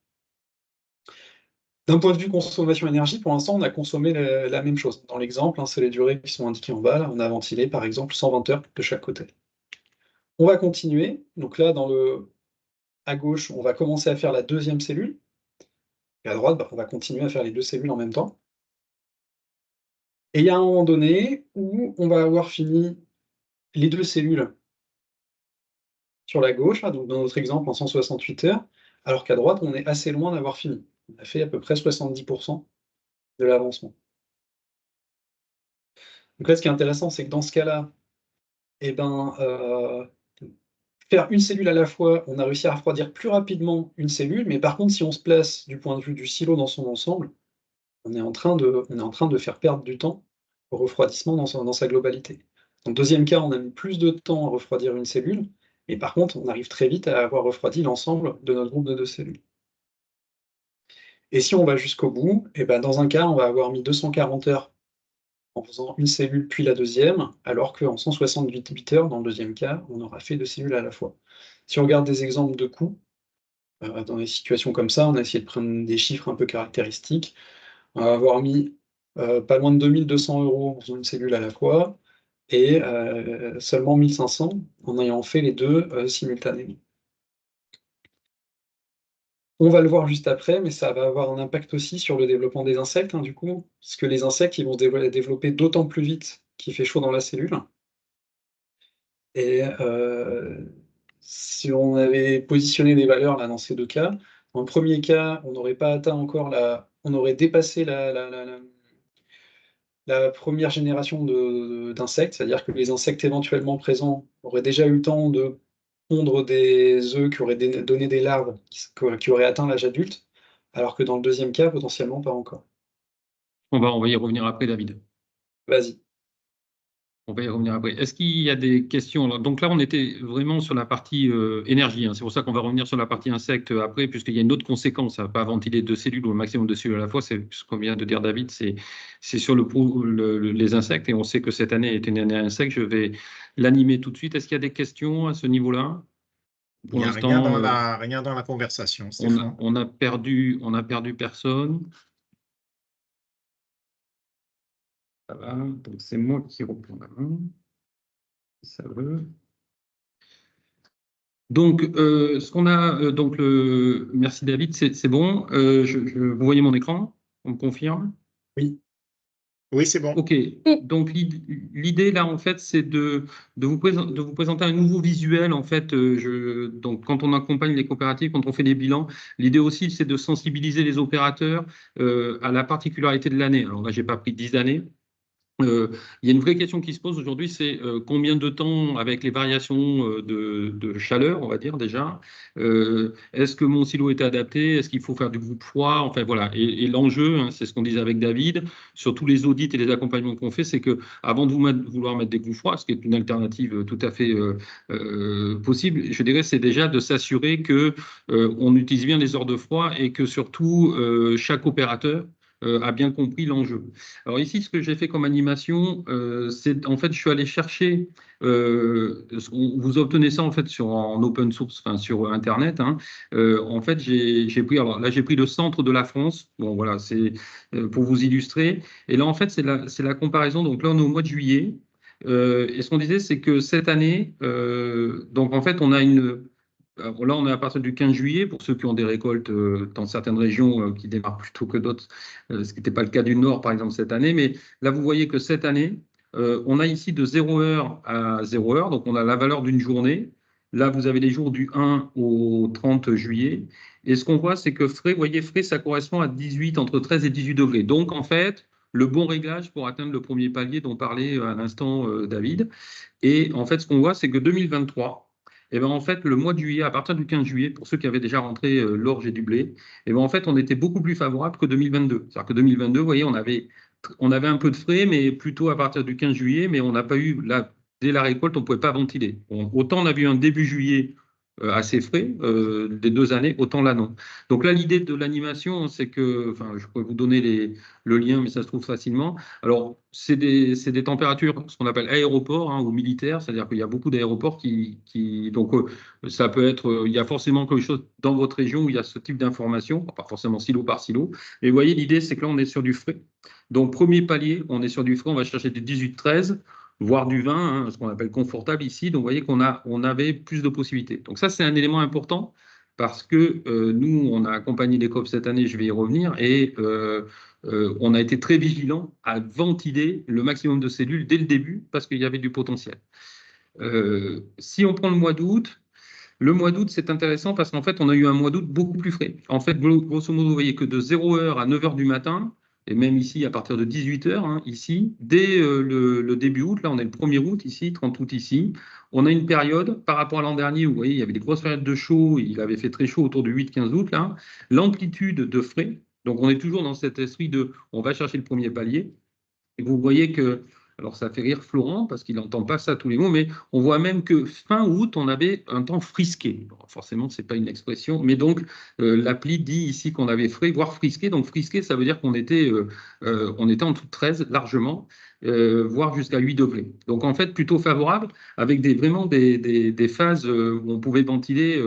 D'un point de vue consommation énergie, pour l'instant, on a consommé la même chose. Dans l'exemple, c'est les durées qui sont indiquées en bas, là, on a ventilé par exemple 120 heures de chaque côté. On va continuer, donc là, à gauche, on va commencer à faire la deuxième cellule, et à droite, on va continuer à faire les 2 cellules en même temps. Et il y a un moment donné où on va avoir fini les 2 cellules sur la gauche, là, donc dans notre exemple en 168 heures, alors qu'à droite, on est assez loin d'avoir fini. On a fait à peu près 70 de l'avancement. Donc là, ce qui est intéressant, c'est que dans ce cas-là, et ben, faire une cellule à la fois, on a réussi à refroidir plus rapidement une cellule, mais par contre, si on se place du point de vue du silo dans son ensemble, on est en train de faire perdre du temps au refroidissement dans sa globalité. Dans le deuxième cas, on a mis plus de temps à refroidir une cellule, et par contre, on arrive très vite à avoir refroidi l'ensemble de notre groupe de 2 cellules. Et si on va jusqu'au bout, et ben, dans un cas, on va avoir mis 240 heures en faisant une cellule puis la deuxième, alors qu'en 168 heures, dans le deuxième cas, on aura fait 2 cellules à la fois. Si on regarde des exemples de coûts, dans des situations comme ça, on a essayé de prendre des chiffres un peu caractéristiques. On va avoir mis, pas loin de 2 200 € en faisant une cellule à la fois et seulement 1 500 en ayant fait les 2 simultanément. On va le voir juste après, mais ça va avoir un impact aussi sur le développement des insectes, hein, du coup, parce que les insectes, ils vont se développer d'autant plus vite qu'il fait chaud dans la cellule. Et si on avait positionné des valeurs là, dans ces deux cas, dans le premier cas, on n'aurait pas atteint encore on aurait dépassé la première génération d'insectes, c'est-à-dire que les insectes éventuellement présents auraient déjà eu le temps de pondre des œufs qui auraient donné des larves qui auraient atteint l'âge adulte, alors que dans le deuxième cas, potentiellement pas encore. On va y revenir après, David. Vas-y. On va y revenir après. Est-ce qu'il y a des questions? Alors, donc là, on était vraiment sur la partie énergie, hein. C'est pour ça qu'on va revenir sur la partie insectes après, puisqu'il y a une autre conséquence à ne pas ventiler 2 cellules ou un maximum de cellules à la fois. C'est ce qu'on vient de dire, David, c'est sur les insectes. Et on sait que cette année est une année insecte. Je vais l'animer tout de suite. Est-ce qu'il y a des questions à ce niveau-là? Il Pour n'y a l'instant, rien dans la conversation, on Stéphane. a perdu personne. Ça va. Donc, c'est moi qui reprends la main. Si ça veut. Donc, ce qu'on a, merci David, c'est bon. Vous voyez mon écran? On me confirme? Oui. Oui, c'est bon. OK. Donc, l'idée là, en fait, c'est de vous présenter un nouveau visuel. En fait, donc, quand on accompagne les coopératives, quand on fait des bilans, l'idée aussi, c'est de sensibiliser les opérateurs à la particularité de l'année. Alors là, j'ai pas pris 10 années. Il y a une vraie question qui se pose aujourd'hui, c'est combien de temps, avec les variations de chaleur, on va dire déjà, est-ce que mon silo est adapté? Est-ce qu'il faut faire du groupe froid? Enfin voilà. Et l'enjeu, hein, c'est ce qu'on disait avec David, sur tous les audits et les accompagnements qu'on fait, c'est que avant de vouloir mettre des groupes froids, ce qui est une alternative tout à fait possible, je dirais, c'est déjà de s'assurer que on utilise bien les heures de froid et que surtout chaque opérateur a bien compris l'enjeu. Alors ici, ce que j'ai fait comme animation, c'est en fait, je suis allé chercher, vous obtenez ça en fait en open source, enfin sur Internet, hein. En fait, j'ai pris, alors là, j'ai pris le centre de la France. Bon, voilà, c'est pour vous illustrer. Et là, en fait, c'est la comparaison. Donc là, on est au mois de juillet. Et ce qu'on disait, c'est que cette année, donc en fait, on a une alors là, on est à partir du 15 juillet, pour ceux qui ont des récoltes dans certaines régions qui démarrent plus tôt que d'autres, ce qui n'était pas le cas du Nord, par exemple, cette année. Mais là, vous voyez que cette année, on a ici de 0 heure à 0 heure, donc on a la valeur d'une journée. Là, vous avez les jours du 1 au 30 juillet. Et ce qu'on voit, c'est que frais, vous voyez, frais, ça correspond à 18, entre 13 et 18 degrés. Donc, en fait, le bon réglage pour atteindre le premier palier dont parlait à l'instant David. Et en fait, ce qu'on voit, c'est que 2023, eh ben, en fait, le mois de juillet, à partir du 15 juillet, pour ceux qui avaient déjà rentré l'orge et du blé, eh ben, en fait, on était beaucoup plus favorable que 2022. C'est-à-dire que 2022, vous voyez, on avait un peu de frais, mais plutôt à partir du 15 juillet, mais on n'a pas eu, dès la récolte, on ne pouvait pas ventiler. Autant on a vu un début juillet assez frais des 2 années, autant là non. Donc là, l'idée de l'animation, c'est que, enfin, je pourrais vous donner le lien, mais ça se trouve facilement. Alors, c'est des températures, ce qu'on appelle aéroports, hein, ou militaires, c'est-à-dire qu'il y a beaucoup d'aéroports donc ça peut être, il y a forcément quelque chose dans votre région où il y a ce type d'information, pas forcément silo par silo. Mais vous voyez, l'idée, c'est que là, on est sur du frais. Donc, premier palier, on est sur du frais, on va chercher des 18-13, voire du 20, hein, ce qu'on appelle confortable ici. Donc, vous voyez on avait plus de possibilités. Donc, ça, c'est un élément important parce que nous, on a accompagné les COP cette année, je vais y revenir, et on a été très vigilant à ventiler le maximum de cellules dès le début parce qu'il y avait du potentiel. Si on prend le mois d'août, c'est intéressant parce qu'en fait, on a eu un mois d'août beaucoup plus frais. En fait, grosso modo, vous voyez que de 0 heure à 9 heures du matin, et même ici, à partir de 18 heures, hein, ici, dès le début août, là, on est le 1er août ici, 30 août ici, on a une période par rapport à l'an dernier où, vous voyez, il y avait des grosses périodes de chaud, il avait fait très chaud autour du 8-15 août, là, l'amplitude de frais, donc on est toujours dans cet esprit de on va chercher le premier palier, et vous voyez que, alors ça fait rire Florent parce qu'il n'entend pas ça tous les mots, mais on voit même que fin août, on avait un temps frisqué. Bon, forcément, ce n'est pas une expression, mais donc l'appli dit ici qu'on avait frais, voire frisqué. Donc frisqué, ça veut dire qu'on était, on était en dessous de 13 largement, voire jusqu'à 8 degrés. Donc en fait, plutôt favorable, avec vraiment des phases où on pouvait ventiler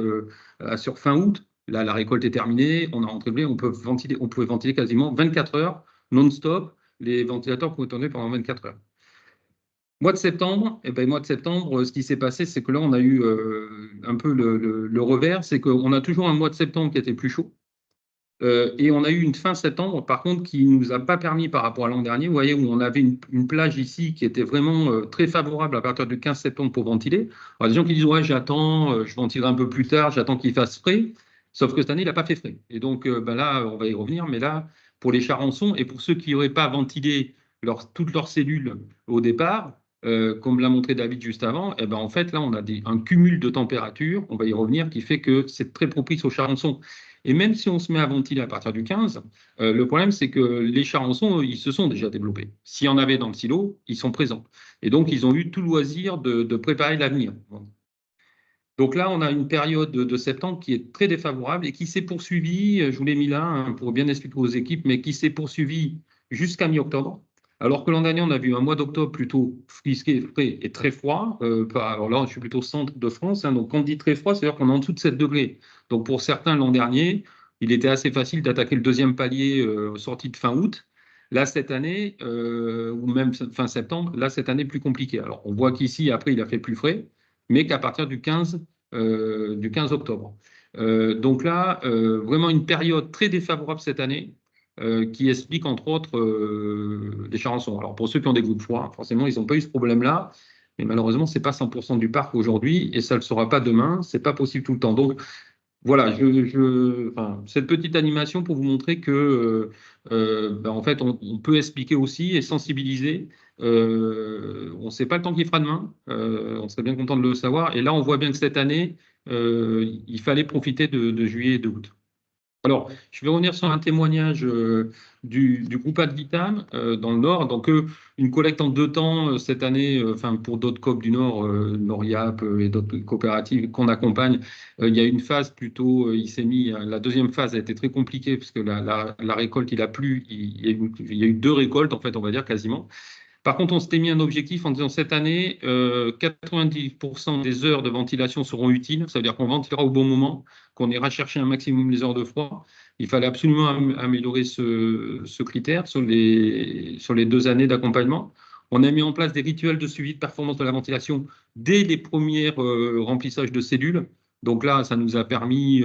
sur fin août. Là, la récolte est terminée, on a rentré le blé, on pouvait ventiler quasiment 24 heures non-stop. Les ventilateurs pouvaient tourner pendant 24 heures. Mois de septembre, ce qui s'est passé, c'est que là, on a eu un peu le revers, c'est qu'on a toujours un mois de septembre qui était plus chaud. Et on a eu une fin septembre, par contre, qui ne nous a pas permis, par rapport à l'an dernier, vous voyez, où on avait une plage ici qui était vraiment très favorable à partir du 15 septembre pour ventiler. Alors, des gens qui disent, ouais, j'attends, je ventilerai un peu plus tard, j'attends qu'il fasse frais. Sauf que cette année, il n'a pas fait frais. Et donc, ben là, on va y revenir, mais là, pour les charançons et pour ceux qui n'auraient pas ventilé toutes leurs cellules au départ, comme l'a montré David juste avant, eh ben, en fait, là, on a un cumul de température, on va y revenir, qui fait que c'est très propice aux charançons. Et même si on se met à ventiler à partir du 15, le problème, c'est que les charançons, ils se sont déjà développés. S'il y en avait dans le silo, ils sont présents. Et donc, ils ont eu tout loisir de préparer l'avenir. Donc là, on a une période de septembre qui est très défavorable et qui s'est poursuivie, je vous l'ai mis là hein, pour bien expliquer aux équipes, mais qui s'est poursuivie jusqu'à mi-octobre. Alors que l'an dernier, on a vu un mois d'octobre plutôt frisqué, frais et très froid. Alors là, je suis plutôt centre de France. Hein, donc, quand on dit très froid, c'est-à-dire qu'on est en dessous de 7 degrés. Donc, pour certains, l'an dernier, il était assez facile d'attaquer le deuxième palier sorti de fin août. Là, cette année, ou même fin septembre, là, cette année, plus compliqué. Alors, on voit qu'ici, après, il a fait plus frais, mais qu'à partir du 15 octobre. Donc là, vraiment une période très défavorable cette année qui explique entre autres les charançons. Alors pour ceux qui ont des groupes froids, forcément, ils n'ont pas eu ce problème-là, mais malheureusement, ce n'est pas 100% du parc aujourd'hui et ça ne le sera pas demain, ce n'est pas possible tout le temps. Donc voilà, cette petite animation pour vous montrer que, ben, en fait, on peut expliquer aussi et sensibiliser. On ne sait pas le temps qu'il fera demain. On serait bien content de le savoir. Et là, on voit bien que cette année, il fallait profiter de juillet et d'août. Alors, je vais revenir sur un témoignage du groupe Ad Vitam dans le Nord. Donc, une collecte en 2 temps cette année, pour d'autres COP du Nord, Noriap et d'autres coopératives qu'on accompagne. Il y a une phase plutôt, il s'est mis, la deuxième phase a été très compliquée parce que la récolte, il a plu, il y a eu 2 récoltes, en fait, on va dire quasiment. Par contre, on s'était mis un objectif en disant cette année, 90% des heures de ventilation seront utiles. Ça veut dire qu'on ventilera au bon moment, qu'on ira chercher un maximum les heures de froid. Il fallait absolument améliorer ce critère sur les 2 années d'accompagnement. On a mis en place des rituels de suivi de performance de la ventilation dès les premiers remplissages de cellules. Donc là, ça nous a permis,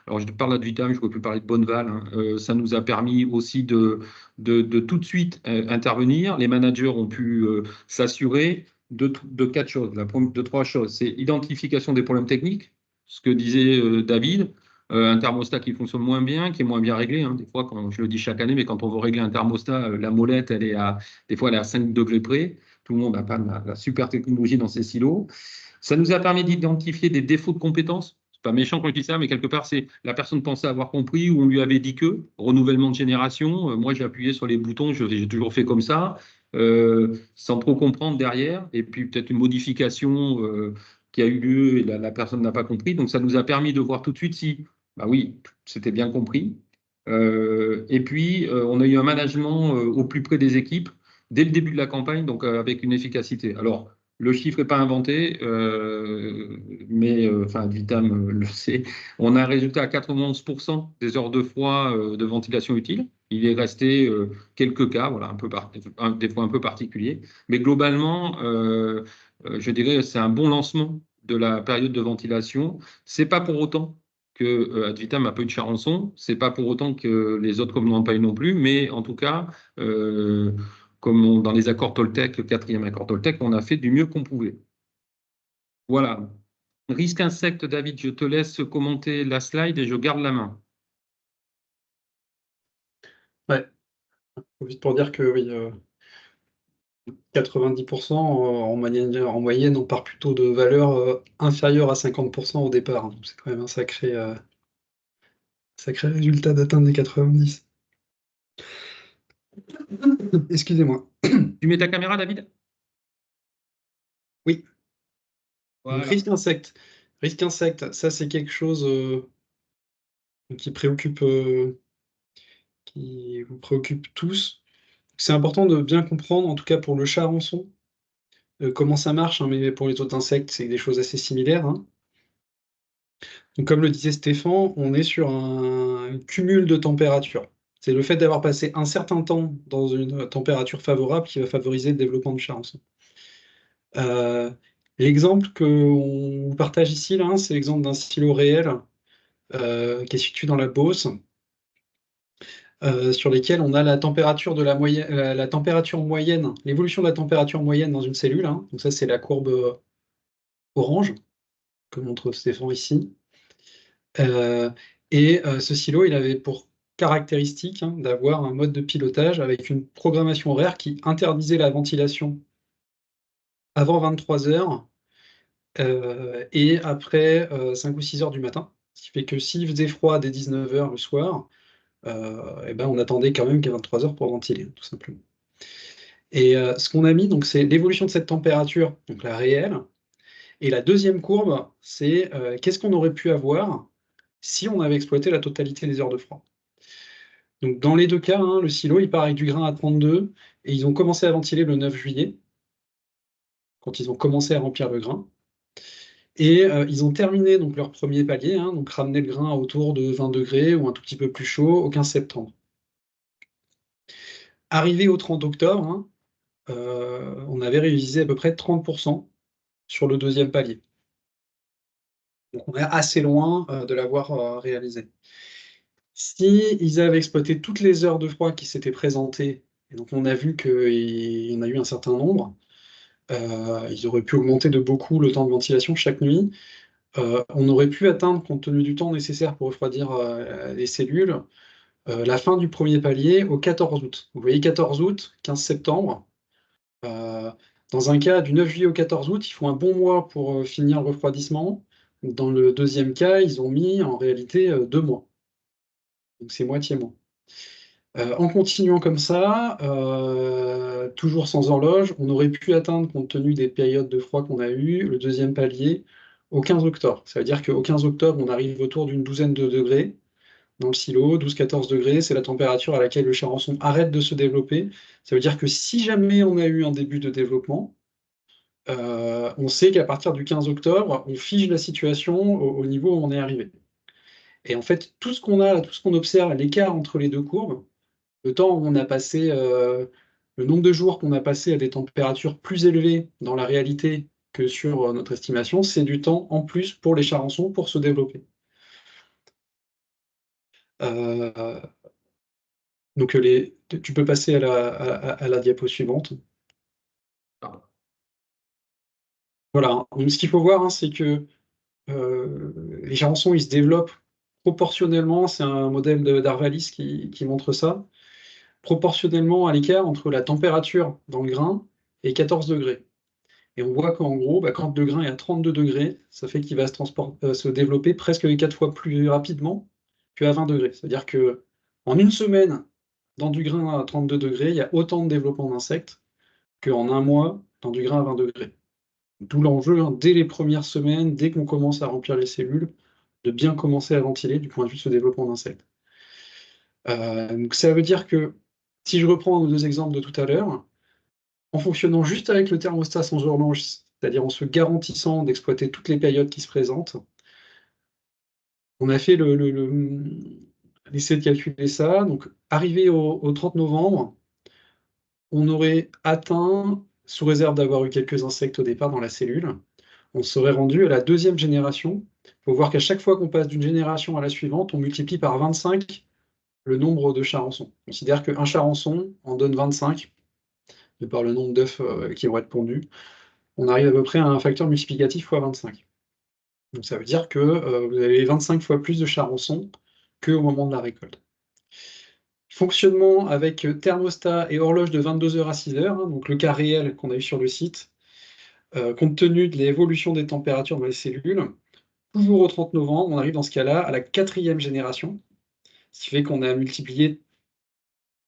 alors je parle de Vitam, je ne peux plus parler de Bonneval, hein, ça nous a permis aussi de tout de suite intervenir. Les managers ont pu s'assurer de 4 choses, de 3 choses. C'est identification des problèmes techniques, ce que disait David, un thermostat qui fonctionne moins bien, qui est moins bien réglé. Hein. Des fois, quand je le dis chaque année, mais quand on veut régler un thermostat, la molette, des fois, elle est à 5 degrés près. Tout le monde n'a pas la super technologie dans ses silos. Ça nous a permis d'identifier des défauts de compétences. C'est pas méchant quand je dis ça, mais quelque part, c'est la personne pensait avoir compris ou on lui avait dit que, renouvellement de génération. Moi, j'ai appuyé sur les boutons, j'ai toujours fait comme ça, sans trop comprendre derrière. Et puis, peut-être une modification qui a eu lieu et la personne n'a pas compris. Donc, ça nous a permis de voir tout de suite si, bah oui, c'était bien compris. Et puis, on a eu un management au plus près des équipes dès le début de la campagne, donc avec une efficacité. Alors, le chiffre n'est pas inventé, mais Vitam le sait. On a un résultat à 91% des heures de froid de ventilation utile. Il est resté quelques cas, voilà, des fois un peu particuliers. Mais globalement, je dirais c'est un bon lancement de la période de ventilation. Ce n'est pas pour autant que Ad Vitam n'a pas eu de charançon. Ce n'est pas pour autant que les autres communes n'ont pas eu non plus. Mais en tout cas, comme dans les accords Toltec, le 4e accord Toltec, on a fait du mieux qu'on pouvait. Voilà. Risque insecte, David, je te laisse commenter la slide et je garde la main. Ouais. Juste pour dire que oui, 90% en moyenne, on part plutôt de valeurs inférieures à 50% au départ. Hein. C'est quand même un sacré résultat d'atteindre les 90. Excusez-moi. Tu mets ta caméra, David? Oui. Voilà. Donc, risque insecte, ça c'est quelque chose qui vous préoccupe tous. C'est important de bien comprendre, en tout cas pour le charançon, comment ça marche, hein, mais pour les autres insectes, c'est des choses assez similaires. Hein. Donc, comme le disait Stéphane, on est sur un cumul de température. C'est le fait d'avoir passé un certain temps dans une température favorable qui va favoriser le développement du charançon. L'exemple qu'on partage ici, là, c'est l'exemple d'un silo réel qui est situé dans la Beauce, sur lesquels on a la température de la température moyenne, l'évolution de la température moyenne dans une cellule, hein. Donc ça, c'est la courbe orange que montre Stéphane ici. Ce silo, il avait pour caractéristique, hein, d'avoir un mode de pilotage avec une programmation horaire qui interdisait la ventilation avant 23 heures et après 5 ou 6 heures du matin. Ce qui fait que s'il faisait froid dès 19 heures le soir, on attendait quand même qu'à 23 heures pour ventiler, tout simplement. Ce qu'on a mis, donc, c'est l'évolution de cette température, donc la réelle. Et la deuxième courbe, c'est qu'est-ce qu'on aurait pu avoir si on avait exploité la totalité des heures de froid. Donc dans les deux cas, hein, le silo, il part avec du grain à 32, et ils ont commencé à ventiler le 9 juillet, quand ils ont commencé à remplir le grain. Et ils ont terminé donc leur premier palier, hein, donc ramener le grain autour de 20 degrés ou un tout petit peu plus chaud au 15 septembre. Arrivé au 30 octobre, hein, on avait révisé à peu près 30% sur le deuxième palier. Donc on est assez loin de l'avoir réalisé. Si ils avaient exploité toutes les heures de froid qui s'étaient présentées, et donc on a vu qu'il y en a eu un certain nombre, ils auraient pu augmenter de beaucoup le temps de ventilation chaque nuit. On aurait pu atteindre, compte tenu du temps nécessaire pour refroidir les cellules, la fin du premier palier au 14 août. Vous voyez, 14 août, 15 septembre. Dans un cas, du 9 juillet au 14 août, il faut un bon mois pour finir le refroidissement. Dans le deuxième cas, ils ont mis en réalité 2 mois. Donc c'est moitié moins. En continuant comme ça, toujours sans horloge, on aurait pu atteindre, compte tenu des périodes de froid qu'on a eues, le deuxième palier au 15 octobre. Ça veut dire qu'au 15 octobre, on arrive autour d'une douzaine de degrés dans le silo, 12-14 degrés, c'est la température à laquelle le charançon arrête de se développer. Ça veut dire que si jamais on a eu un début de développement, on sait qu'à partir du 15 octobre, on fige la situation au niveau où on est arrivé. Et en fait, tout ce qu'on a là, tout ce qu'on observe, l'écart entre les deux courbes, le temps où on a passé, le nombre de jours qu'on a passé à des températures plus élevées dans la réalité que sur notre estimation, c'est du temps en plus pour les charançons pour se développer. Donc tu peux passer à la diapo suivante. Voilà, donc ce qu'il faut voir, hein, c'est que les charançons, ils se développent proportionnellement, c'est un modèle d'Arvalis qui montre ça, proportionnellement à l'écart entre la température dans le grain et 14 degrés. Et on voit qu'en gros, quand le grain est à 32 degrés, ça fait qu'il va se développer presque 4 fois plus rapidement qu'à 20 degrés. C'est-à-dire qu'en une semaine, dans du grain à 32 degrés, il y a autant de développement d'insectes qu'en un mois dans du grain à 20 degrés. D'où l'enjeu, hein, dès les premières semaines, dès qu'on commence à remplir les cellules, de bien commencer à ventiler du point de vue de ce développement d'insectes. Donc ça veut dire que, si je reprends nos deux exemples de tout à l'heure, en fonctionnant juste avec le thermostat sans horloge, c'est-à-dire en se garantissant d'exploiter toutes les périodes qui se présentent, on a fait l'essai de calculer ça. Donc, arrivé au 30 novembre, on aurait atteint, sous réserve d'avoir eu quelques insectes au départ dans la cellule, on serait rendu à la deuxième génération. Il faut voir qu'à chaque fois qu'on passe d'une génération à la suivante, on multiplie par 25 le nombre de charançons. On considère qu'un charançon en donne 25, de par le nombre d'œufs qui vont être pondus. On arrive à peu près à un facteur multiplicatif fois 25. Donc ça veut dire que vous avez 25 fois plus de charançons qu'au moment de la récolte. Fonctionnement avec thermostat et horloge de 22 heures à 6 heures, hein, donc le cas réel qu'on a eu sur le site, compte tenu de l'évolution des températures dans les cellules, toujours au 30 novembre, on arrive dans ce cas-là à la 4e génération, ce qui fait qu'on a multiplié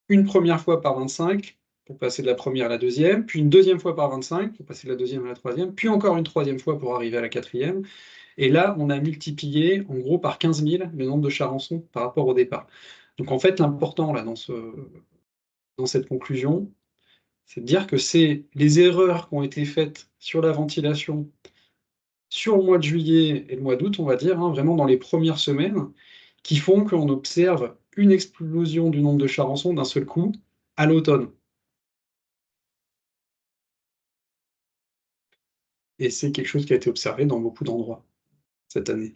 une première fois par 25 pour passer de la première à la deuxième, puis une deuxième fois par 25 pour passer de la deuxième à la troisième, puis encore une troisième fois pour arriver à la 4e. Et là, on a multiplié en gros par 15 000 le nombre de charançons par rapport au départ. Donc en fait, l'important là dans cette conclusion, c'est de dire que c'est les erreurs qui ont été faites sur la ventilation sur le mois de juillet et le mois d'août, on va dire, hein, vraiment dans les premières semaines, qui font qu'on observe une explosion du nombre de charançons d'un seul coup à l'automne. et c'est quelque chose qui a été observé dans beaucoup d'endroits cette année.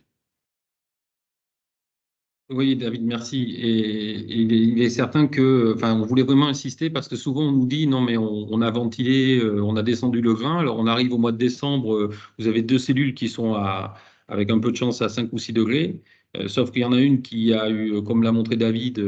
Oui, David, merci. Et il est certain que, enfin, on voulait vraiment insister parce que souvent on nous dit non, mais on a ventilé, on a descendu le grain. Alors on arrive au mois de décembre, vous avez 2 cellules qui sont avec un peu de chance à 5 ou 6 degrés. Sauf qu'il y en a une qui a eu, comme l'a montré David,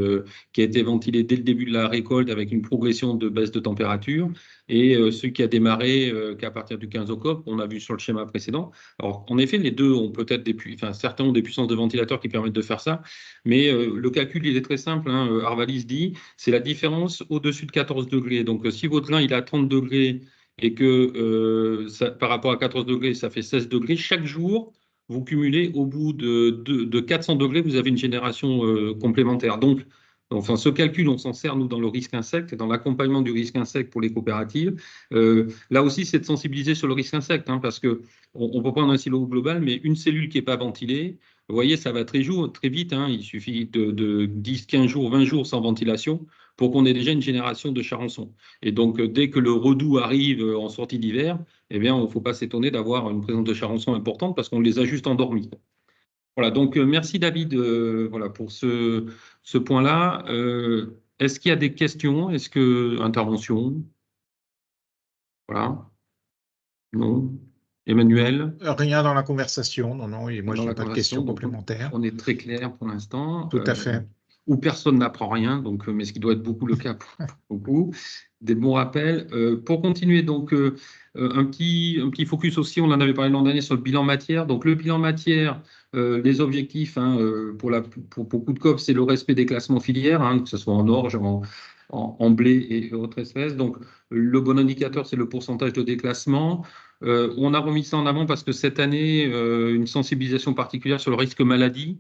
qui a été ventilée dès le début de la récolte avec une progression de baisse de température. Et ce qui a démarré qu'à partir du 15 octobre, on a vu sur le schéma précédent. Alors en effet, les deux ont peut-être enfin certains ont des puissances de ventilateur qui permettent de faire ça. Mais le calcul, il est très simple. Hein. Arvalis dit, c'est la différence au-dessus de 14 degrés. Donc, si votre grain il est à 30 degrés et que par rapport à 14 degrés, ça fait 16 degrés, chaque jour, vous cumulez au bout de 400 degrés, vous avez une génération complémentaire. Donc, enfin, ce calcul, on s'en sert, nous, dans le risque insecte, dans l'accompagnement du risque insecte pour les coopératives. Là aussi, c'est de sensibiliser sur le risque insecte, hein, parce que on peut prendre un silo global, mais une cellule qui n'est pas ventilée, vous voyez, ça va très vite. Hein. Il suffit de 10, 15 jours, 20 jours sans ventilation pour qu'on ait déjà une génération de charançons. Et donc, dès que le redoux arrive en sortie d'hiver, eh bien, il ne faut pas s'étonner d'avoir une présence de charançons importante parce qu'on les a juste endormis. Voilà, donc merci David voilà, pour ce point-là. Est-ce qu'il y a des questions? Est-ce que intervention? Voilà. Non. Emmanuel? Rien dans la conversation, non, non, et moi, Dans je la n'ai pas de conversation, questions donc complémentaires. on est très clair pour l'instant. Tout à fait. Où personne n'apprend rien, donc, mais ce qui doit être beaucoup le cas pour beaucoup. Des bons rappels. Pour continuer, donc, un petit focus aussi, on en avait parlé l'an dernier sur le bilan matière. Donc, le bilan matière, les objectifs hein, pour beaucoup de COP, c'est le respect des classements filières, hein, que ce soit en orge, en blé et autres espèces. Donc, le bon indicateur, c'est le pourcentage de déclassement. On a remis ça en avant parce que cette année, une sensibilisation particulière sur le risque maladie.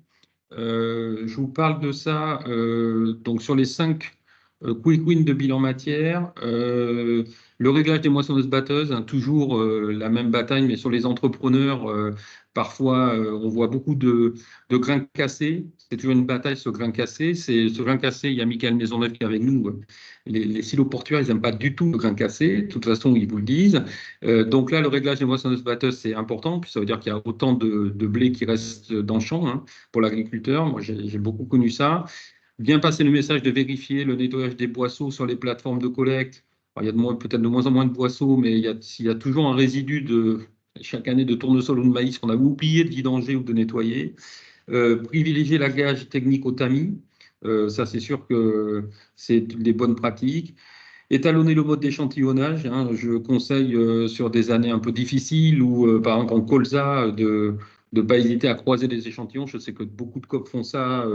Je vous parle de ça donc sur les 5 quick wins de bilan matière. Le réglage des moissonneuses-batteuses, hein, toujours la même bataille, mais sur les entrepreneurs, parfois on voit beaucoup de grains cassés. C'est toujours une bataille, ce grain cassé. Ce grain cassé, il y a Michael Maisonneuve qui est avec nous. Les silos portuaires, ils n'aiment pas du tout le grain cassé. De toute façon, ils vous le disent. Donc là, le réglage des moissonneuses-batteuses, c'est important. Puis ça veut dire qu'il y a autant de blé qui reste dans le champ. Hein, pour l'agriculteur. Moi, j'ai beaucoup connu ça. Bien passer le message de vérifier le nettoyage des boisseaux sur les plateformes de collecte. Alors, il y a peut-être de moins en moins de boisseaux, mais il y a toujours un résidu chaque année de tournesol ou de maïs qu'on a oublié de vidanger ou de nettoyer. Privilégier la gage technique au tamis. Ça, c'est sûr que c'est des bonnes pratiques. Étalonner le mode d'échantillonnage. Hein, je conseille sur des années un peu difficiles ou par exemple en colza de ne pas hésiter à croiser des échantillons. Je sais que beaucoup de COP font ça,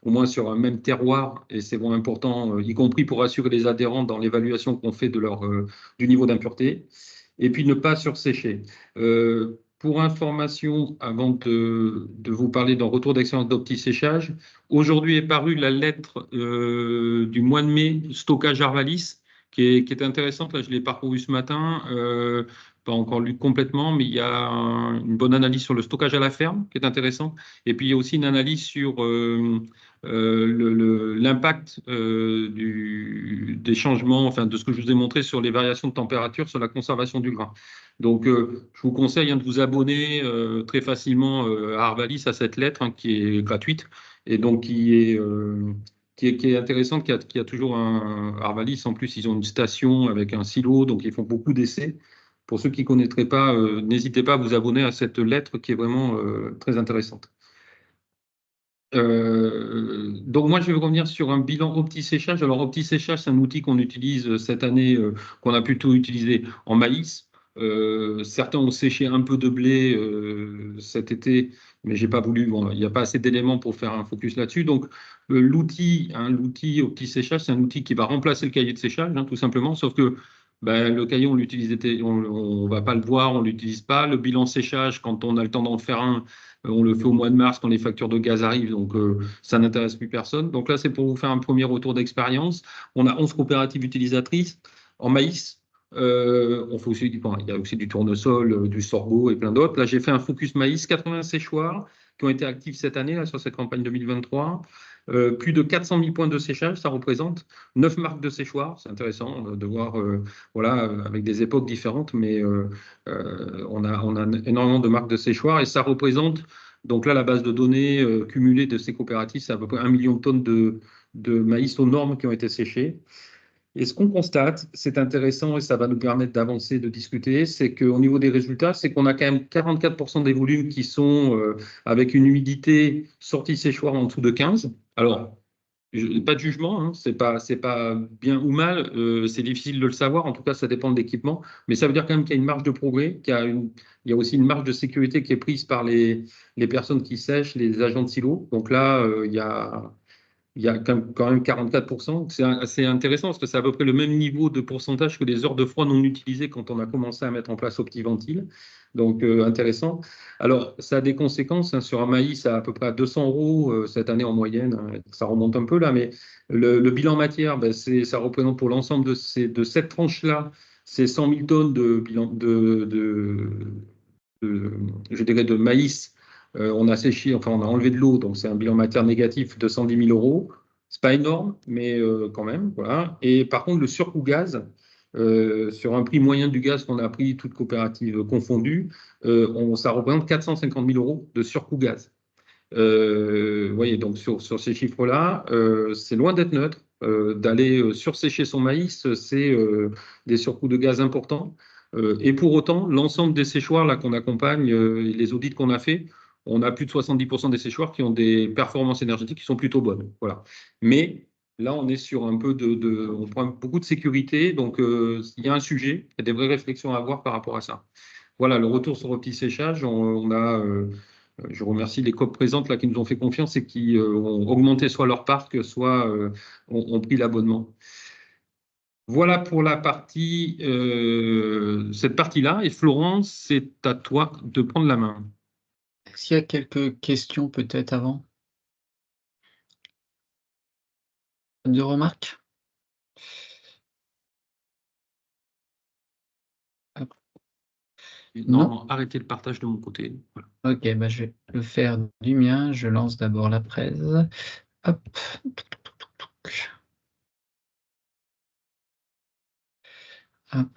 au moins sur un même terroir, et c'est vraiment important, y compris pour assurer les adhérents dans l'évaluation qu'on fait du niveau d'impureté. Et puis ne pas sursécher. Pour information, avant de vous parler d'un retour d'expérience d'opti-séchage, aujourd'hui est parue la lettre du mois de mai, stockage Arvalis, qui est intéressante. Là, je l'ai parcouru ce matin, pas encore lu complètement, mais il y a une bonne analyse sur le stockage à la ferme, qui est intéressant. Et puis, il y a aussi une analyse sur l'impact des changements, enfin, de ce que je vous ai montré sur les variations de température, sur la conservation du grain. Donc, je vous conseille hein, de vous abonner très facilement à Arvalis, à cette lettre, hein, qui est gratuite, et donc qui est intéressante, qui a toujours un Arvalis. En plus, ils ont une station avec un silo, donc ils font beaucoup d'essais. Pour ceux qui ne connaîtraient pas, n'hésitez pas à vous abonner à cette lettre qui est vraiment très intéressante. Donc moi, je vais revenir sur un bilan opti-séchage. Alors, opti-séchage, c'est un outil qu'on utilise cette année, qu'on a plutôt utilisé en maïs. Certains ont séché un peu de blé cet été, mais j'ai pas voulu. Bon, il n'y a pas assez d'éléments pour faire un focus là-dessus. Donc, l'outil opti-séchage, c'est un outil qui va remplacer le cahier de séchage, hein, tout simplement. Sauf que ben, le cahier, on l'utilise, on va pas le voir, on l'utilise pas. Le bilan séchage, quand on a le temps d'en faire un, on le fait au mois de mars quand les factures de gaz arrivent, donc ça n'intéresse plus personne. Donc là, c'est pour vous faire un premier retour d'expérience. On a 11 coopératives utilisatrices en maïs. On fait aussi, bon, il y a aussi du tournesol, du sorgho et plein d'autres. Là, j'ai fait un focus maïs, 80 séchoirs qui ont été actifs cette année là, sur cette campagne 2023. plus de 400 000 points de séchage, ça représente 9 marques de séchoir. C'est intéressant de voir, voilà, avec des époques différentes, mais on a énormément de marques de séchoir et ça représente, donc là, la base de données cumulée de ces coopératives, c'est à peu près 1 million de tonnes de maïs aux normes qui ont été séchées. Et ce qu'on constate, c'est intéressant et ça va nous permettre d'avancer, de discuter, c'est qu'au niveau des résultats, c'est qu'on a quand même 44% des volumes qui sont avec une humidité sortie séchoir en dessous de 15. Alors, pas de jugement, hein, c'est pas bien ou mal, c'est difficile de le savoir, en tout cas ça dépend de l'équipement, mais ça veut dire quand même qu'il y a une marge de progrès, il y a aussi une marge de sécurité qui est prise par les personnes qui sèchent, les agents de silo. Donc là, il y a quand même 44%. C'est assez intéressant parce que c'est à peu près le même niveau de pourcentage que les heures de froid non utilisées quand on a commencé à mettre en place OptiVentile. Donc, intéressant. Alors, ça a des conséquences, hein, sur un maïs à peu près à 200 € cette année en moyenne. Hein, ça remonte un peu là, mais le bilan matière, ben, ça représente pour l'ensemble de cette tranche-là, c'est 100 000 tonnes de bilan je dirais de maïs. On a séché, enfin on a enlevé de l'eau, donc c'est un bilan matière négatif de 110 000 €. C'est pas énorme, mais quand même, voilà. Et par contre, le surcoût gaz, sur un prix moyen du gaz qu'on a pris, toutes coopératives confondues, ça représente 450 000 € de surcoût gaz. Vous voyez, donc sur ces chiffres-là, c'est loin d'être neutre. D'aller sursécher son maïs, c'est des surcoûts de gaz importants. Et pour autant, l'ensemble des séchoirs là qu'on accompagne, les audits qu'on a fait, on a plus de 70% des séchoirs qui ont des performances énergétiques qui sont plutôt bonnes. Voilà. Mais là, on est sur un peu on prend beaucoup de sécurité, donc il y a un sujet, il y a des vraies réflexions à avoir par rapport à ça. Voilà, le retour sur le petit séchage, je remercie les COP présentes là, qui nous ont fait confiance et qui ont augmenté soit leur parc, soit ont pris l'abonnement. Voilà pour la partie, cette partie-là. Et Florence, c'est à toi de prendre la main. Est-ce qu'il y a quelques questions peut-être avant? De remarques? Non, arrêtez le partage de mon côté. Voilà. Ok, bah, je vais le faire du mien. Je lance d'abord la presse. Hop. Hop.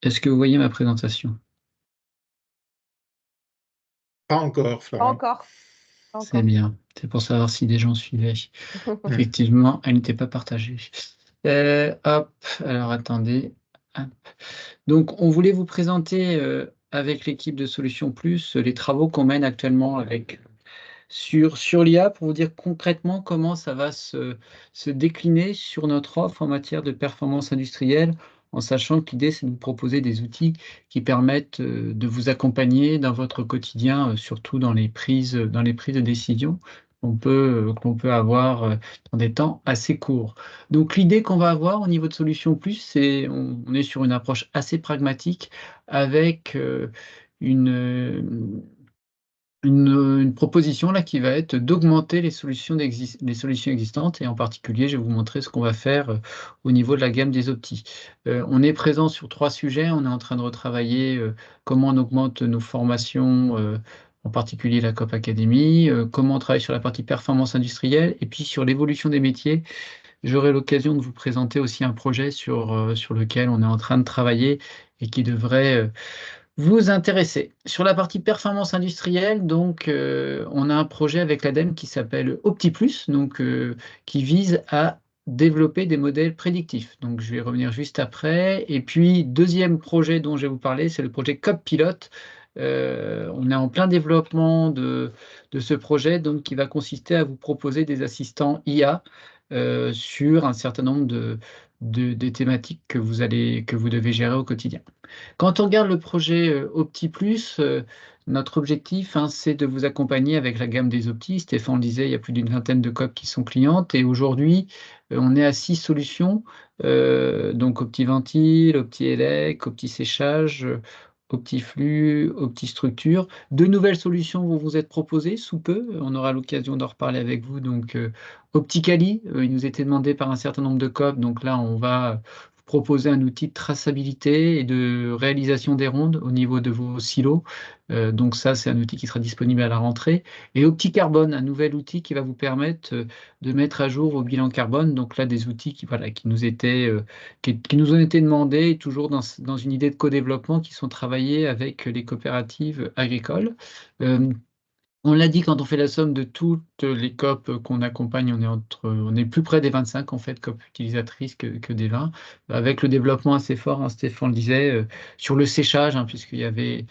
Est-ce que vous voyez ma présentation? Pas encore, Pas Florent. encore. Pas C'est encore. bien. C'est pour savoir si des gens suivaient. Effectivement, elle n'était pas partagée. Hop, alors attendez. Hop. Donc, on voulait vous présenter avec l'équipe de Solutions Plus les travaux qu'on mène actuellement sur l'IA pour vous dire concrètement comment ça va se décliner sur notre offre en matière de performance industrielle, en sachant que l'idée, c'est de vous proposer des outils qui permettent de vous accompagner dans votre quotidien, surtout dans les prises de décision qu'on peut avoir dans des temps assez courts. Donc l'idée qu'on va avoir au niveau de Solutions Plus, c'est on est sur une approche assez pragmatique avec une proposition là qui va être d'augmenter les solutions existantes et en particulier, je vais vous montrer ce qu'on va faire au niveau de la gamme des optis. On est présent sur 3 sujets. On est en train de retravailler comment on augmente nos formations, en particulier la COP Academy, comment on travaille sur la partie performance industrielle et puis sur l'évolution des métiers. J'aurai l'occasion de vous présenter aussi un projet sur lequel on est en train de travailler et qui devrait vous intéresser. Sur la partie performance industrielle, donc, on a un projet avec l'ADEME qui s'appelle OptiPlus, donc, qui vise à développer des modèles prédictifs. Donc, je vais revenir juste après. Et puis, deuxième projet dont je vais vous parler, c'est le projet CopPilot. On est en plein développement de ce projet, donc, qui va consister à vous proposer des assistants IA sur un certain nombre de thématiques que vous devez gérer au quotidien. Quand on regarde le projet OptiPlus, notre objectif, hein, c'est de vous accompagner avec la gamme des optis. Stéphane le disait, il y a plus d'une vingtaine de COP qui sont clientes et aujourd'hui, on est à 6 solutions, donc OptiVentile, OptiElec, OptiSéchage, OptiFlux, OptiStructure. De nouvelles solutions vont vous être proposées sous peu. On aura l'occasion d'en reparler avec vous. Donc, Opticali, il nous était demandé par un certain nombre de COP. Donc là, on va proposer un outil de traçabilité et de réalisation des rondes au niveau de vos silos. Donc ça, c'est un outil qui sera disponible à la rentrée. Et OptiCarbone, un nouvel outil qui va vous permettre de mettre à jour vos bilans carbone. Donc là, des outils qui nous qui nous ont été demandés, toujours dans une idée de co-développement, qui sont travaillés avec les coopératives agricoles. On l'a dit, quand on fait la somme de toutes les COP qu'on accompagne, on est plus près des 25 en fait, COP utilisatrices que des 20, avec le développement assez fort, hein, Stéphane le disait, sur le séchage, hein, puisqu'il y avait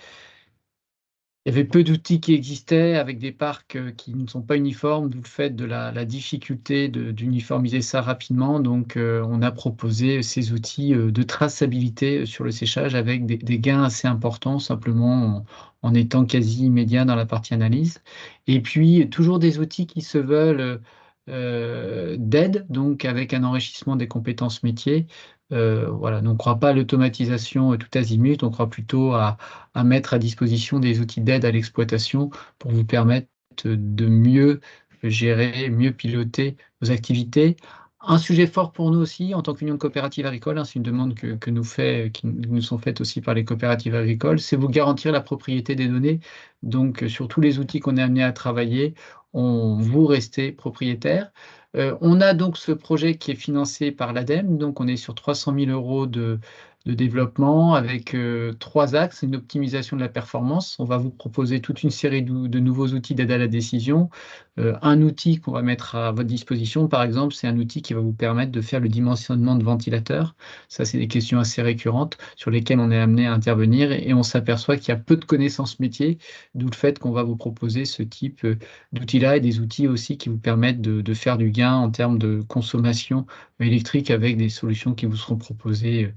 peu d'outils qui existaient avec des parcs qui ne sont pas uniformes, d'où le fait de la difficulté d'uniformiser ça rapidement. Donc, on a proposé ces outils de traçabilité sur le séchage avec des gains assez importants, simplement en étant quasi immédiat dans la partie analyse. Et puis, toujours des outils qui se veulent d'aide, donc avec un enrichissement des compétences métiers. Voilà, donc on ne croit pas à l'automatisation tout azimut, on croit plutôt à mettre à disposition des outils d'aide à l'exploitation pour vous permettre de mieux gérer, mieux piloter vos activités. Un sujet fort pour nous aussi, en tant qu'union de coopératives agricoles, hein, c'est une demande qui nous sont faites aussi par les coopératives agricoles, c'est vous garantir la propriété des données. Donc, sur tous les outils qu'on est amené à travailler, vous restez propriétaire. On a donc ce projet qui est financé par l'ADEME, donc on est sur 300 000 € de développement avec 3 axes, une optimisation de la performance. On va vous proposer toute une série de nouveaux outils d'aide à la décision. Un outil qu'on va mettre à votre disposition, par exemple, c'est un outil qui va vous permettre de faire le dimensionnement de ventilateurs. Ça, c'est des questions assez récurrentes sur lesquelles on est amené à intervenir et on s'aperçoit qu'il y a peu de connaissances métiers, d'où le fait qu'on va vous proposer ce type d'outils-là et des outils aussi qui vous permettent de faire du gain en termes de consommation électrique avec des solutions qui vous seront proposées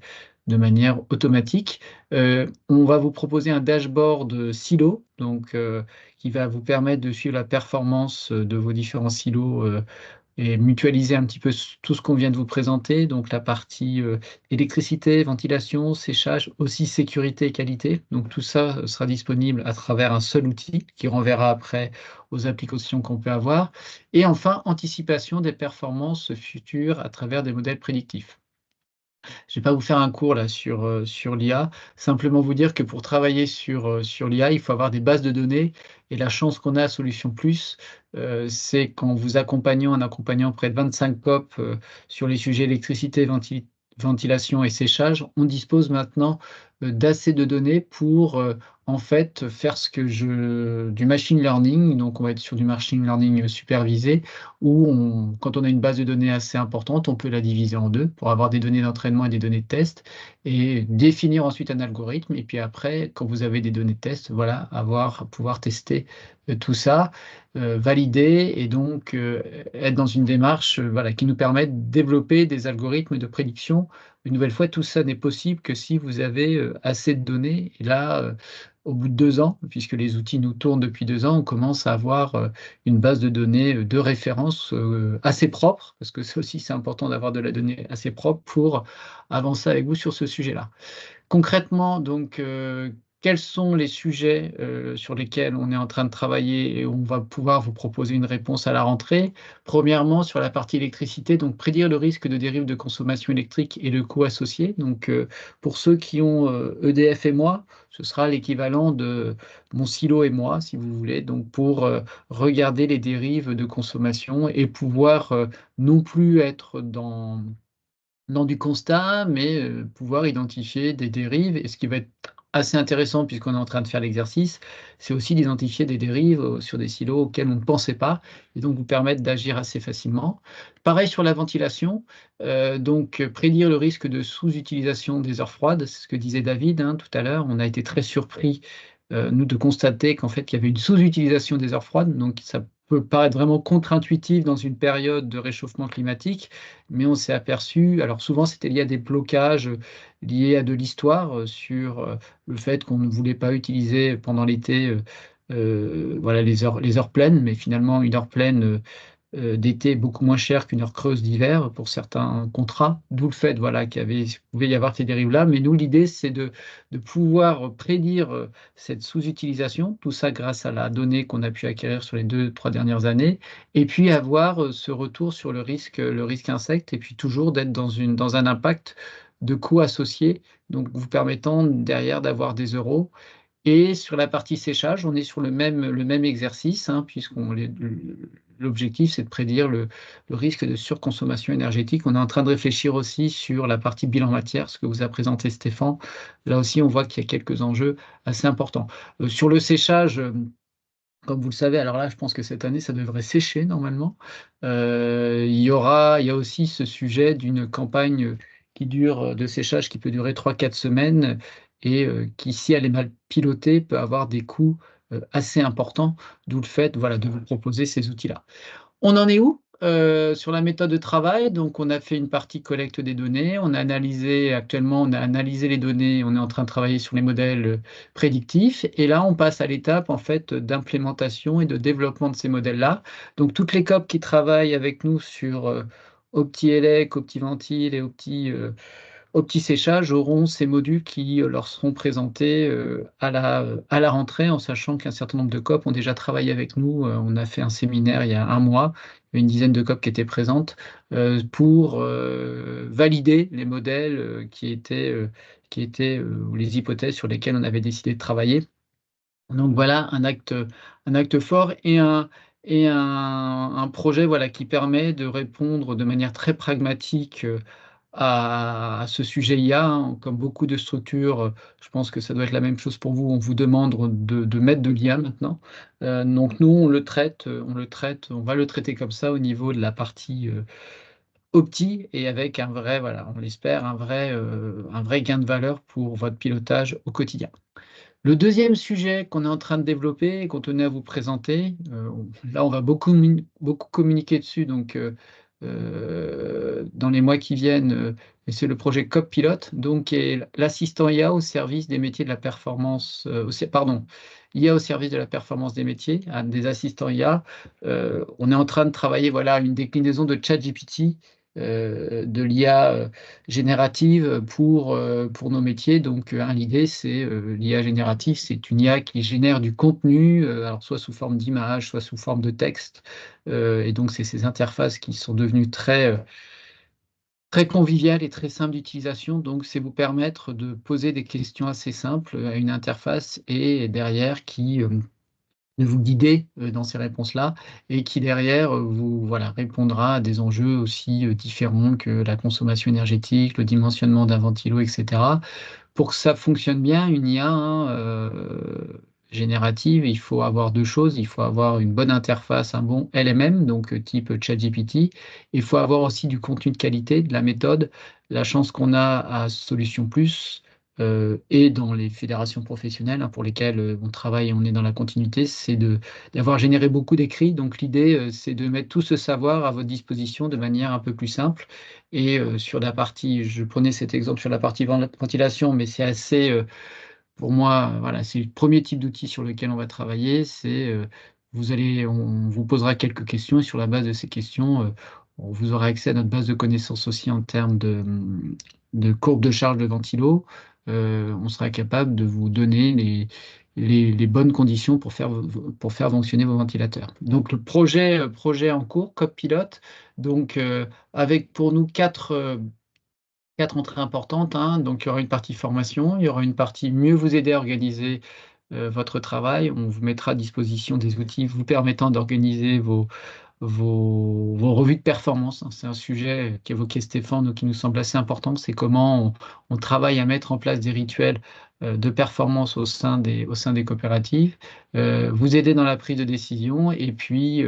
de manière automatique. On va vous proposer un dashboard silo, donc qui va vous permettre de suivre la performance de vos différents silos et mutualiser un petit peu tout ce qu'on vient de vous présenter, donc la partie électricité, ventilation, séchage, aussi sécurité et qualité. Donc tout ça sera disponible à travers un seul outil qui renverra après aux applications qu'on peut avoir. Et enfin, anticipation des performances futures à travers des modèles prédictifs. Je ne vais pas vous faire un cours là sur l'IA, simplement vous dire que pour travailler sur l'IA, il faut avoir des bases de données. Et la chance qu'on a à Solutions Plus, c'est qu'en vous accompagnant, près de 25 COP sur les sujets électricité, ventilation et séchage, on dispose maintenant d'assez de données pour en fait faire du machine learning. Donc on va être sur du machine learning supervisé, où quand on a une base de données assez importante, on peut la diviser en deux pour avoir des données d'entraînement et des données de test et définir ensuite un algorithme. Et puis après, quand vous avez des données de test, voilà, pouvoir tester tout ça, valider et donc être dans une démarche voilà, qui nous permet de développer des algorithmes de prédiction. Une nouvelle fois, tout ça n'est possible que si vous avez assez de données. Et là, au bout de 2 ans, puisque les outils nous tournent depuis 2 ans, on commence à avoir une base de données de référence assez propre, parce que ça aussi c'est important d'avoir de la donnée assez propre pour avancer avec vous sur ce sujet-là. Concrètement, donc, quels sont les sujets sur lesquels on est en train de travailler et où on va pouvoir vous proposer une réponse à la rentrée? Premièrement, sur la partie électricité, donc prédire le risque de dérive de consommation électrique et le coût associé. Donc, pour ceux qui ont EDF et moi, ce sera l'équivalent de mon silo et moi, si vous voulez, donc pour regarder les dérives de consommation et pouvoir non plus être dans du constat, mais pouvoir identifier des dérives. Et ce qui va être assez intéressant, puisqu'on est en train de faire l'exercice, c'est aussi d'identifier des dérives sur des silos auxquels on ne pensait pas, et donc vous permettre d'agir assez facilement. Pareil sur la ventilation, donc prédire le risque de sous-utilisation des heures froides, c'est ce que disait David hein, tout à l'heure. On a été très surpris, nous, de constater qu'en fait, il y avait une sous-utilisation des heures froides, donc ça peut paraître vraiment contre-intuitif dans une période de réchauffement climatique, mais on s'est aperçu, alors souvent c'était lié à des blocages liés à de l'histoire sur le fait qu'on ne voulait pas utiliser pendant l'été voilà, les heures pleines, mais finalement une heure pleine d'été est beaucoup moins chère qu'une heure creuse d'hiver pour certains contrats, d'où le fait voilà, pouvait y avoir ces dérives-là. Mais nous, l'idée, c'est de pouvoir prédire cette sous-utilisation, tout ça grâce à la donnée qu'on a pu acquérir sur les 2-3 dernières années, et puis avoir ce retour sur le risque insecte, et puis toujours d'être dans un impact de coûts associés, donc vous permettant derrière d'avoir des euros. Et sur la partie séchage, on est sur le même exercice, hein, l'objectif, c'est de prédire le risque de surconsommation énergétique. On est en train de réfléchir aussi sur la partie bilan matière, ce que vous a présenté Stéphane. Là aussi, on voit qu'il y a quelques enjeux assez importants. Sur le séchage, comme vous le savez, alors là, je pense que cette année, ça devrait sécher normalement. Il y a aussi ce sujet d'une campagne qui dure de séchage qui peut durer 3-4 semaines et qui, si elle est mal pilotée, peut avoir des coûts assez importants, d'où le fait, voilà, de vous proposer ces outils-là. On en est où? Sur la méthode de travail, donc on a fait une partie collecte des données, on a analysé les données, on est en train de travailler sur les modèles prédictifs et là on passe à l'étape en fait d'implémentation et de développement de ces modèles-là. Donc toutes les COP qui travaillent avec nous sur OptiELEC, OptiVentile et OptiSéchage auront ces modules qui leur seront présentés à la rentrée, en sachant qu'un certain nombre de COP ont déjà travaillé avec nous. On a fait un séminaire il y a un mois, une dizaine de COP qui étaient présentes pour valider les modèles ou les hypothèses sur lesquelles on avait décidé de travailler. Donc voilà un acte fort et un projet voilà, qui permet de répondre de manière très pragmatique à ce sujet IA, hein. Comme beaucoup de structures, je pense que ça doit être la même chose pour vous, on vous demande de mettre de l'IA maintenant. Donc nous, on va le traiter comme ça au niveau de la partie Opti et avec un vrai, voilà, on l'espère, un vrai gain de valeur pour votre pilotage au quotidien. Le deuxième sujet qu'on est en train de développer et qu'on tenait à vous présenter, là on va beaucoup communiquer dessus, donc dans les mois qui viennent, et c'est le projet CopPilot, donc qui est l'assistant IA au service des métiers de la performance, IA au service de la performance des métiers, des assistants IA. On est en train de travailler, voilà, une déclinaison de ChatGPT, de l'IA générative pour nos métiers. Donc, l'idée, c'est l'IA générative, c'est une IA qui génère du contenu, alors soit sous forme d'image, soit sous forme de texte. Et donc, c'est ces interfaces qui sont devenues très conviviales et très simples d'utilisation. Donc, c'est vous permettre de poser des questions assez simples à une interface et derrière de vous guider dans ces réponses-là et qui derrière vous voilà, répondra à des enjeux aussi différents que la consommation énergétique, le dimensionnement d'un ventilo, etc. Pour que ça fonctionne bien, une IA hein, générative, il faut avoir deux choses. Il faut avoir une bonne interface, un bon LMM, donc type ChatGPT. Il faut avoir aussi du contenu de qualité, de la méthode. La chance qu'on a à Solutions Plus et dans les fédérations professionnelles hein, pour lesquelles on travaille et on est dans la continuité, c'est d'avoir généré beaucoup d'écrits. Donc l'idée, c'est de mettre tout ce savoir à votre disposition de manière un peu plus simple. Et sur la partie, je prenais cet exemple sur la partie ventilation, mais c'est assez, pour moi, voilà, c'est le premier type d'outil sur lequel on va travailler. On vous posera quelques questions et sur la base de ces questions, vous aurez accès à notre base de connaissances aussi en termes de courbe de charge de ventilo. On sera capable de vous donner les bonnes conditions pour faire fonctionner vos ventilateurs. Donc le projet en cours, CopPilot, donc avec pour nous quatre entrées importantes, hein. Donc il y aura une partie formation, il y aura une partie mieux vous aider à organiser votre travail. On vous mettra à disposition des outils vous permettant d'organiser vos revues de performance, hein. C'est un sujet qu'évoquait Stéphane, qui nous semble assez important. C'est comment on travaille à mettre en place des rituels de performance au sein des coopératives, vous aider dans la prise de décision et puis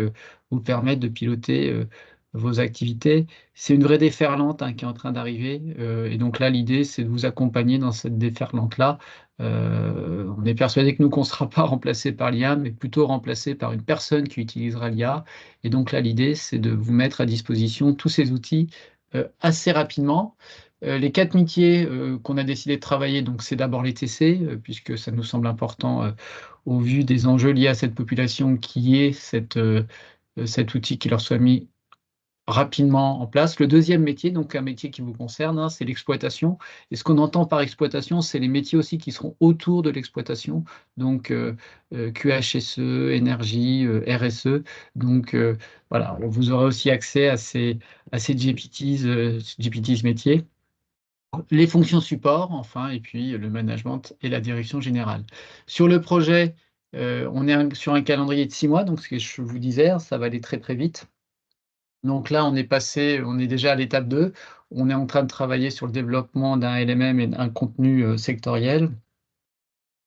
vous permettre de piloter vos activités. C'est une vraie déferlante hein, qui est en train d'arriver. Et donc là, l'idée, c'est de vous accompagner dans cette déferlante-là. On est persuadé que nous, qu'on ne sera pas remplacé par l'IA, mais plutôt remplacé par une personne qui utilisera l'IA. Et donc là, l'idée, c'est de vous mettre à disposition tous ces outils assez rapidement. Les quatre métiers qu'on a décidé de travailler, donc c'est d'abord les TC, puisque ça nous semble important au vu des enjeux liés à cette population qui est cet outil qui leur soit mis rapidement en place. Le deuxième métier, donc un métier qui vous concerne, hein, c'est l'exploitation. Et ce qu'on entend par exploitation, c'est les métiers aussi qui seront autour de l'exploitation, donc QHSE, énergie, RSE. Donc voilà, vous aurez aussi accès à ces GPTs métiers. les fonctions support, enfin, et puis le management et la direction générale. Sur le projet, on est sur un calendrier de 6 mois, donc ce que je vous disais, ça va aller très, très vite. Donc là, on est déjà à l'étape 2. On est en train de travailler sur le développement d'un LMM et d'un contenu sectoriel,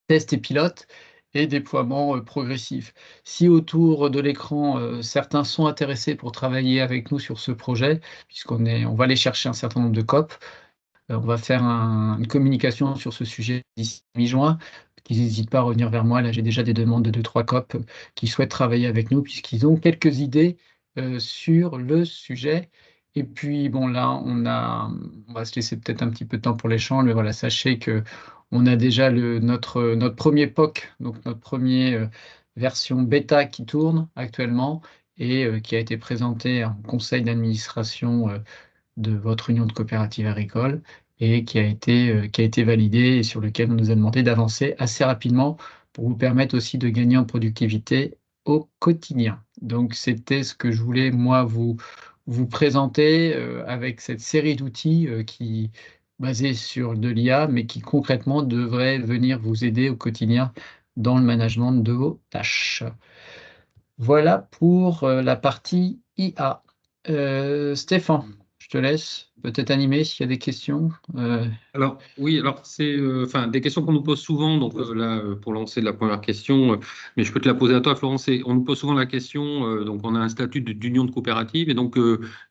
test et pilote, et déploiement progressif. Si autour de l'écran, certains sont intéressés pour travailler avec nous sur ce projet, on va aller chercher un certain nombre de COP, on va faire une communication sur ce sujet d'ici mi-juin, qu'ils n'hésitent pas à revenir vers moi. Là, j'ai déjà des demandes de 2-3 COP qui souhaitent travailler avec nous puisqu'ils ont quelques idées sur le sujet. Et puis, bon, là, on va se laisser peut-être un petit peu de temps pour l'échange, mais voilà, sachez que on a déjà notre premier POC, donc notre première version bêta qui tourne actuellement et qui a été présenté en conseil d'administration de votre union de coopératives agricoles et qui a été validé et sur lequel on nous a demandé d'avancer assez rapidement pour vous permettre aussi de gagner en productivité au quotidien. Donc, c'était ce que je voulais, moi, vous présenter avec cette série d'outils basés sur de l'IA, mais qui concrètement devraient venir vous aider au quotidien dans le management de vos tâches. Voilà pour la partie IA. Stéphane, je te laisse peut-être animer s'il y a des questions. Alors, oui, alors c'est enfin, des questions qu'on nous pose souvent. Donc là, pour lancer la première question, mais je peux te la poser à toi, Florence. On nous pose souvent la question, donc on a un statut d'union de coopérative, et donc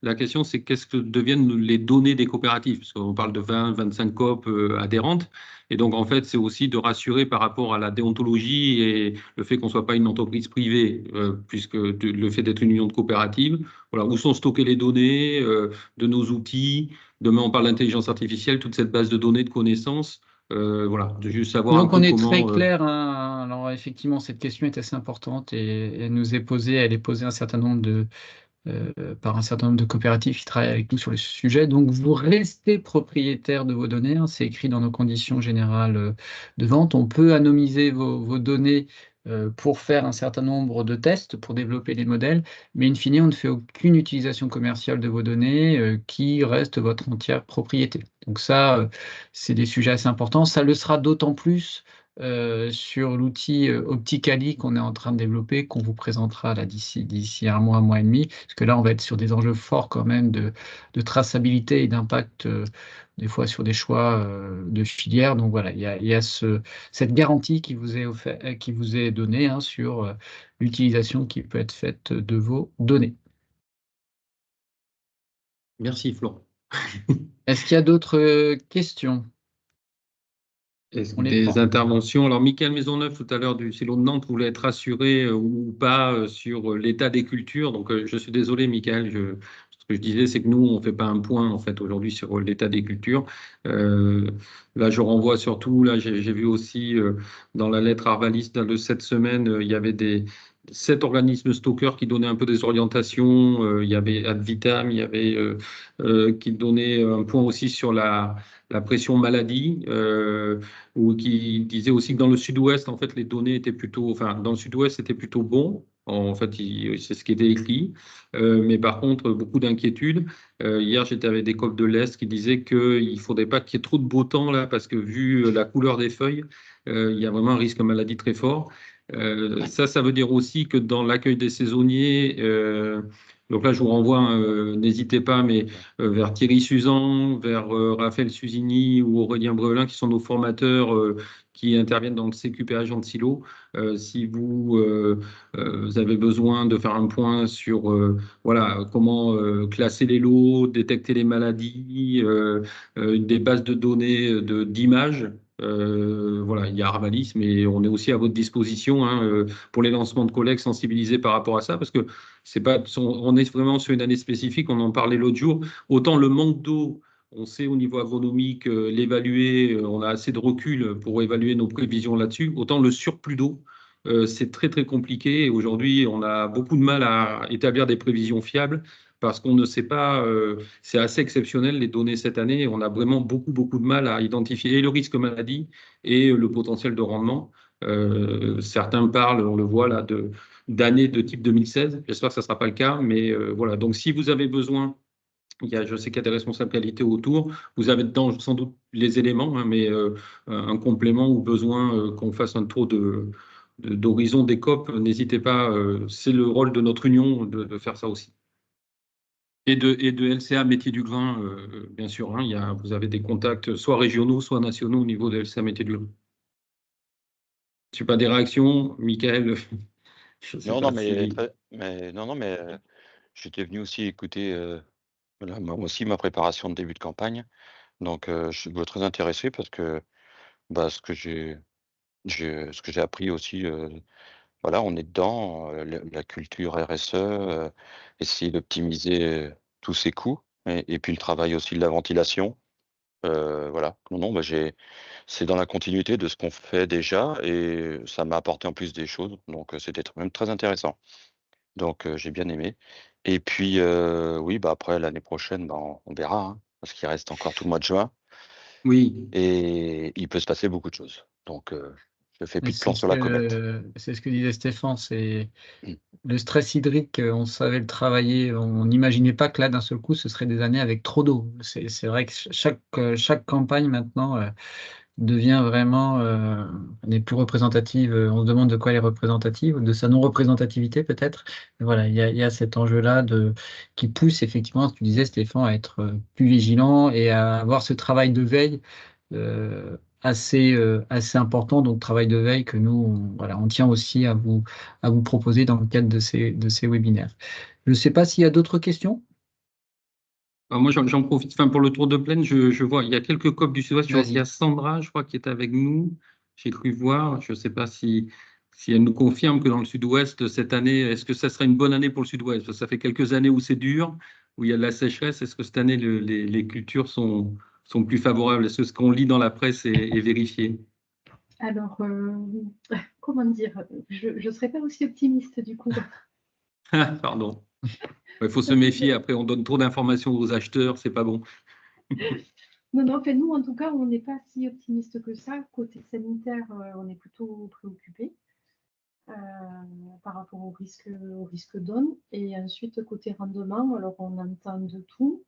la question c'est qu'est-ce que deviennent les données des coopératives? Parce qu'on parle de 20, 25 coop adhérentes. Et donc, en fait, c'est aussi de rassurer par rapport à la déontologie et le fait qu'on ne soit pas une entreprise privée, puisque le fait d'être une union de coopérative, voilà, où sont stockées les données de nos outils. Demain, on parle d'intelligence artificielle, toute cette base de données, de connaissances. Voilà, de juste savoir un Donc peu on est très comment. clair, hein. Alors effectivement, cette question est assez importante et elle est posée par un certain nombre de coopératives qui travaillent avec nous sur le sujet. Donc, vous restez propriétaire de vos données, hein, c'est écrit dans nos conditions générales de vente. On peut anonymiser vos données pour faire un certain nombre de tests, pour développer les modèles, mais in fine, on ne fait aucune utilisation commerciale de vos données qui reste votre entière propriété. Donc ça, c'est des sujets assez importants. Ça le sera d'autant plus sur l'outil Opticali qu'on est en train de développer, qu'on vous présentera là d'ici un mois et demi, parce que là, on va être sur des enjeux forts quand même de traçabilité et d'impact, des fois sur des choix de filière. Donc voilà, il y a cette garantie qui vous est qui vous est donnée hein, sur l'utilisation qui peut être faite de vos données. Merci, Florent. Est-ce qu'il y a d'autres questions? Est-ce On les des prend. interventions? Alors, Michael Maisonneuve, tout à l'heure du silo de Nantes, voulait être rassuré ou pas sur l'état des cultures. Donc, je suis désolé, Michael. Ce que je disais, c'est que nous, on ne fait pas un point en fait aujourd'hui sur l'état des cultures. Là, je renvoie surtout. Là, j'ai vu aussi dans la lettre Arvalis de cette semaine, il y avait 7 organismes stockeurs qui donnaient un peu des orientations. Il y avait Advitam, il y avait qui donnait un point aussi sur la pression maladie, ou qui disait aussi que dans le sud-ouest, en fait, les données étaient plutôt, enfin, dans le sud-ouest, c'était plutôt bon. En fait, c'est ce qui était écrit. Mais par contre, beaucoup d'inquiétudes. Hier, j'étais avec des coqs de l'Est qui disaient qu'il ne faudrait pas qu'il y ait trop de beau temps là, parce que vu la couleur des feuilles, il y a vraiment un risque de maladie très fort. Ça veut dire aussi que dans l'accueil des saisonniers, donc là, je vous renvoie, hein, n'hésitez pas, mais vers Thierry Suzan, vers Raphaël Suzini ou Aurélien Brevelin, qui sont nos formateurs qui interviennent dans le CQP agent de silo. Si vous avez besoin de faire un point sur voilà, comment classer les lots, détecter les maladies, des bases de données d'images. Voilà, il y a Arvalis, mais on est aussi à votre disposition hein, pour les lancements de collègues, sensibilisés par rapport à ça, parce que c'est pas, on est vraiment sur une année spécifique, on en parlait l'autre jour. Autant le manque d'eau, on sait au niveau agronomique l'évaluer, on a assez de recul pour évaluer nos prévisions là-dessus. Autant le surplus d'eau, c'est très très compliqué. Et aujourd'hui, on a beaucoup de mal à établir des prévisions fiables parce qu'on ne sait pas, c'est assez exceptionnel les données cette année. On a vraiment beaucoup de mal à identifier et le risque maladie et le potentiel de rendement. Certains parlent, on le voit là, d'années de type 2016. J'espère que ça ne sera pas le cas, mais voilà. Donc, si vous avez besoin Je sais qu'il y a des responsables qualité autour. Vous avez dedans sans doute les éléments, hein, mais un complément ou besoin qu'on fasse un tour d'horizon des COP, n'hésitez pas. C'est le rôle de notre union de faire ça aussi. Et de LCA Métier du Grain, bien sûr. Hein, vous avez des contacts soit régionaux, soit nationaux au niveau de LCA Métier du Grain. Je sais pas des réactions, Michael. Je sais Non, pas non, si. mais j'étais venu aussi écouter voilà, moi aussi ma préparation de début de campagne. Donc, je suis très intéressé parce que bah, ce que j'ai appris aussi, voilà, on est dedans, la culture RSE, essayer d'optimiser tous ses coûts et puis le travail aussi de la ventilation. Voilà. Non, bah, c'est dans la continuité de ce qu'on fait déjà et ça m'a apporté en plus des choses. Donc, c'était même très intéressant. Donc, j'ai bien aimé. Et puis, oui, bah, après l'année prochaine, bah, on verra, hein, parce qu'il reste encore tout le mois de juin Oui, et il peut se passer beaucoup de choses. Donc, je fais Mais plus de plan sur la comète. c'est ce que disait Stéphane, c'est Mmh. le stress hydrique, on savait le travailler, on n'imaginait pas que là, d'un seul coup, ce serait des années avec trop d'eau. C'est vrai que chaque campagne maintenant devient vraiment n'est plus représentative. On se demande de quoi elle est représentative, de sa non-représentativité peut-être. Mais voilà, il y a cet enjeu-là qui pousse effectivement, ce que tu disais Stéphane, à être plus vigilant et à avoir ce travail de veille assez important. Donc travail de veille que nous, voilà, on tient aussi à vous proposer dans le cadre de ces webinaires. Je ne sais pas s'il y a d'autres questions. moi j'en profite. Enfin, pour le tour de plaine, je vois, il y a quelques COP du Sud-Ouest. Je vois qu'il y a Vas-y. Sandra, je crois, qui est avec nous. J'ai cru voir. Je ne sais pas si elle nous confirme que dans le Sud-Ouest, cette année, est-ce que ça sera une bonne année pour le Sud-Ouest? Parce que ça fait quelques années où c'est dur, où il y a de la sécheresse. Est-ce que cette année, les cultures sont plus favorables? Est-ce que ce qu'on lit dans la presse est vérifié? Alors, comment dire, je ne serais pas aussi optimiste du coup. Pardon. Il faut se méfier. Après, on donne trop d'informations aux acheteurs, c'est pas bon. Non, non, enfin, nous, en tout cas, on n'est pas si optimiste que ça. Côté sanitaire, on est plutôt préoccupé par rapport au risque d'onde. Et ensuite, côté rendement, alors on entend de tout,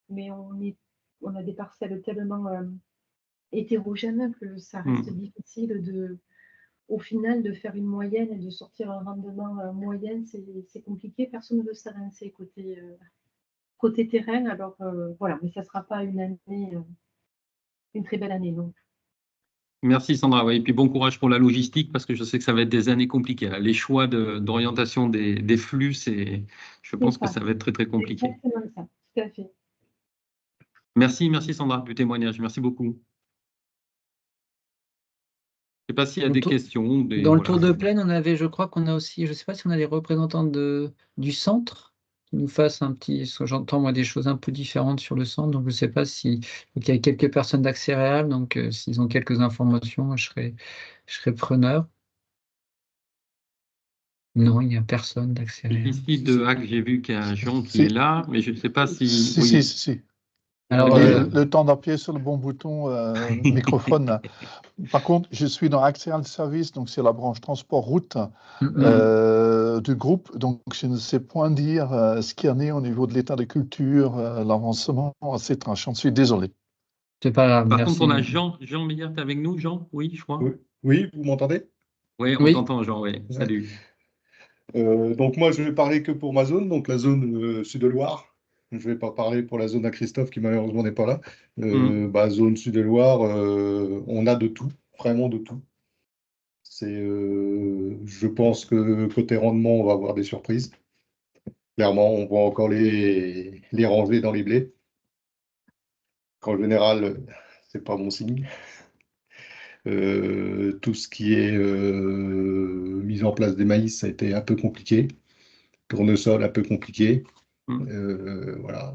mais on a des parcelles tellement hétérogènes que ça reste difficile au final, de faire une moyenne et de sortir un rendement moyen, c'est compliqué. Personne ne veut s'avancer côté terrain. Alors voilà, mais ça ne sera pas une année, une très belle année, non. Merci Sandra. Oui, et puis bon courage pour la logistique parce que je sais que ça va être des années compliquées, là. Les choix d'orientation des flux, je pense que ça va être très très C'est compliqué. exactement ça, tout à fait. Merci Sandra du témoignage. Merci beaucoup. Je ne sais pas s'il y a des questions. Dans le tour de plaine, on avait, je crois qu'on a aussi, je ne sais pas si on a les représentants du centre qui nous fassent un petit, parce que j'entends moi des choses un peu différentes sur le centre, donc je ne sais pas si, donc il y a quelques personnes d'Accès Réal, donc s'ils ont quelques informations, moi, je serais preneur. Non, il n'y a personne d'Accès Réal. Ici de Hack, j'ai vu qu'il y a un Jean qui est là, mais je ne sais pas si. Si. Alors, Le temps d'appuyer sur le bon bouton microphone. Là. Par contre, je suis dans Axial Service, donc c'est la branche transport route du groupe. Donc, je ne sais point dire ce qu'il y en est au niveau de l'état de culture, l'avancement, etc. J'en suis désolé. C'est pas grave, Par merci. contre, on a Jean Meillard avec nous, Jean? Oui, je crois. Oui, vous m'entendez? Oui, on Oui. t'entend, Jean, oui. Salut. Donc moi, je vais parler que pour ma zone, donc la zone Sud-de-Loire. Je ne vais pas parler pour la zone à Christophe qui malheureusement n'est pas là. Zone Sud-de-Loire, on a de tout, vraiment de tout. Je pense que côté rendement, on va avoir des surprises. Clairement, on va encore les ranger dans les blés. En général, c'est pas bon signe. Tout ce qui est mise en place des maïs, ça a été un peu compliqué. Tournesol, un peu compliqué. Voilà.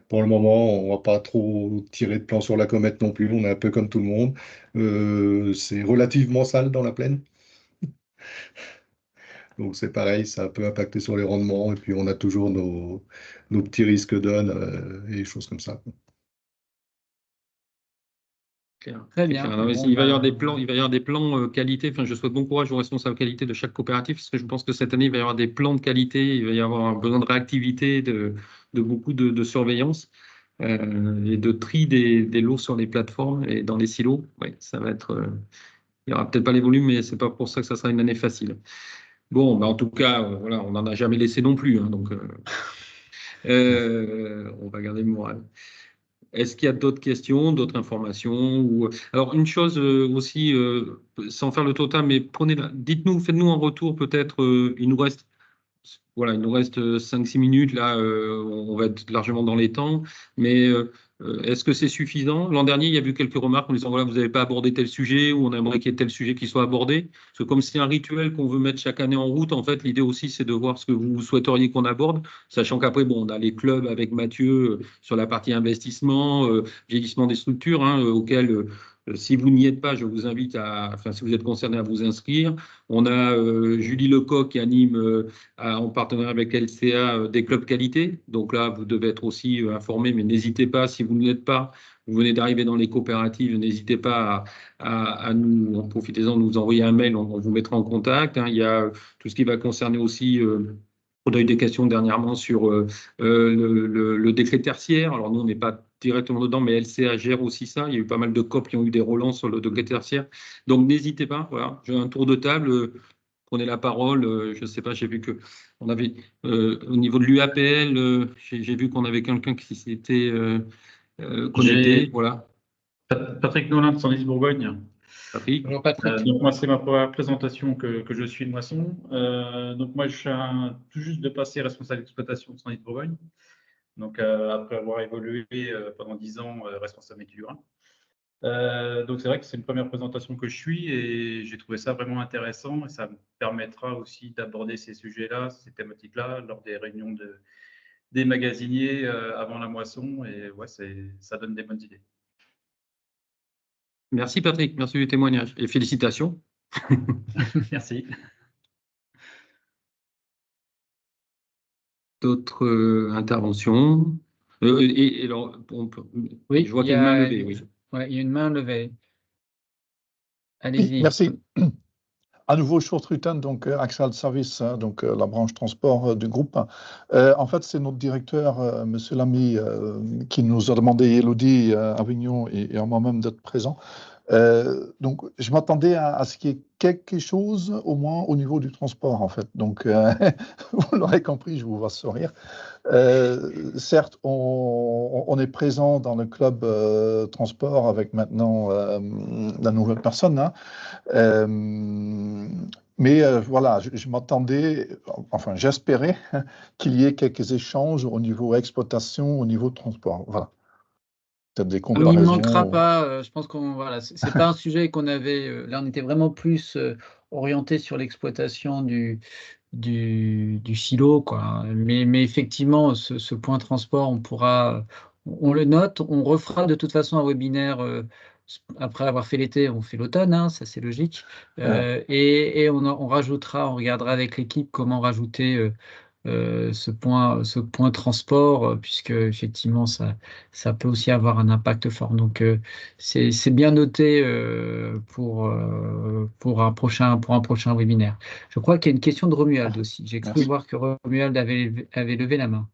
Pour le moment, on va pas trop tirer de plan sur la comète non plus. On est un peu comme tout le monde. C'est relativement sale dans la plaine. Donc c'est pareil, ça peut impacter sur les rendements. Et puis on a toujours nos petits risques d'onde et des choses comme ça. clair. Très C'est bien. clair. Non, mais Bon, il va y avoir des plans, il va y avoir des plans qualité. Enfin, je souhaite bon courage aux responsables qualité de chaque coopérative, parce que je pense que cette année, il va y avoir des plans de qualité, il va y avoir un besoin de réactivité, de beaucoup de surveillance et de tri des lots sur les plateformes et dans les silos. Ouais, ça va être. Il n'y aura peut-être pas les volumes, mais c'est pas pour ça que ça sera une année facile. Bon, bah, en tout cas, voilà, on n'en a jamais laissé non plus, hein, donc on va garder le moral. Est-ce qu'il y a d'autres questions, d'autres informations ou... Alors, une chose aussi, sans faire le total, mais dites-nous, faites-nous un retour peut-être. Il nous reste, voilà, il nous reste 5-6 minutes. Là, on va être largement dans les temps. Mais est-ce que c'est suffisant? L'an dernier, il y a eu quelques remarques en disant voilà, vous n'avez pas abordé tel sujet ou on aimerait qu'il y ait tel sujet qui soit abordé. Parce que comme c'est un rituel qu'on veut mettre chaque année en route, en fait, l'idée aussi, c'est de voir ce que vous souhaiteriez qu'on aborde. Sachant qu'après, bon, on a les clubs avec Mathieu sur la partie investissement, vieillissement des structures, hein, auxquels, si vous n'y êtes pas, je vous invite enfin, si vous êtes concerné, à vous inscrire. On a Julie Lecoq qui anime en partenariat avec LCA des clubs qualité. Donc là, vous devez être aussi informé, mais n'hésitez pas, si vous ne l'êtes pas, vous venez d'arriver dans les coopératives, n'hésitez pas à nous, profitez-en de nous envoyer un mail, on vous mettra en contact. Hein. Il y a tout ce qui va concerner aussi, on a eu des questions dernièrement sur le décret tertiaire. Alors nous, on n'est pas directement dedans, mais LCA gère aussi ça. Il y a eu pas mal de COP qui ont eu des relances sur le décret tertiaire. Donc n'hésitez pas, voilà, j'ai un tour de table. Prenez la parole. Je ne sais pas, j'ai vu que on avait au niveau de l'UAPL, j'ai vu qu'on avait quelqu'un qui s'était connecté. Voilà. Patrick Nolin de Senlis Bourgogne. Patrick. Bonjour Patrick. Donc moi, c'est ma première présentation que je suis de Moisson. Donc moi, je suis tout juste de passer responsable d'exploitation de Senlis Bourgogne. Donc après avoir évolué pendant 10 ans responsable métier du Rhin. Donc c'est vrai que c'est une première présentation que je suis et j'ai trouvé ça vraiment intéressant et ça me permettra aussi d'aborder ces sujets-là, ces thématiques-là lors des réunions des magasiniers avant la moisson et ouais, ça donne des bonnes idées. Merci Patrick, merci du témoignage et félicitations. Merci. D'autres interventions alors, Oui, je vois qu'il y a une main levée. Oui. Ouais, il y a une main levée. Allez-y. Oui, merci. À nouveau, Short Rutan, donc Axel Service, hein, donc la branche transport du groupe. En fait, c'est notre directeur, Monsieur Lamy, qui nous a demandé, Elodie, Avignon et à moi-même d'être présent. Donc, je m'attendais à ce qu'il y ait quelque chose, au moins au niveau du transport, en fait. Donc, vous l'aurez compris, je vous vois sourire. Certes, on est présent dans le club transport avec maintenant la nouvelle personne. Hein. Mais voilà, je m'attendais, enfin, j'espérais qu'il y ait quelques échanges au niveau exploitation, au niveau transport. Voilà. Peut-être des Alors, il ne comparaisons. manquera pas, je pense qu'on voilà, c'est pas un sujet qu'on avait. Là, on était vraiment plus orienté sur l'exploitation du silo, quoi. Mais effectivement, ce point transport, on le note, on refera de toute façon un webinaire après avoir fait l'été, on fait l'automne, hein, ça c'est logique. Et on rajoutera, on regardera avec l'équipe comment rajouter ce point transport, puisque effectivement ça peut aussi avoir un impact fort. Donc c'est bien noté pour un prochain webinaire. Je crois qu'il y a une question de Romuald aussi. J'ai cru voir que Romuald avait levé la main.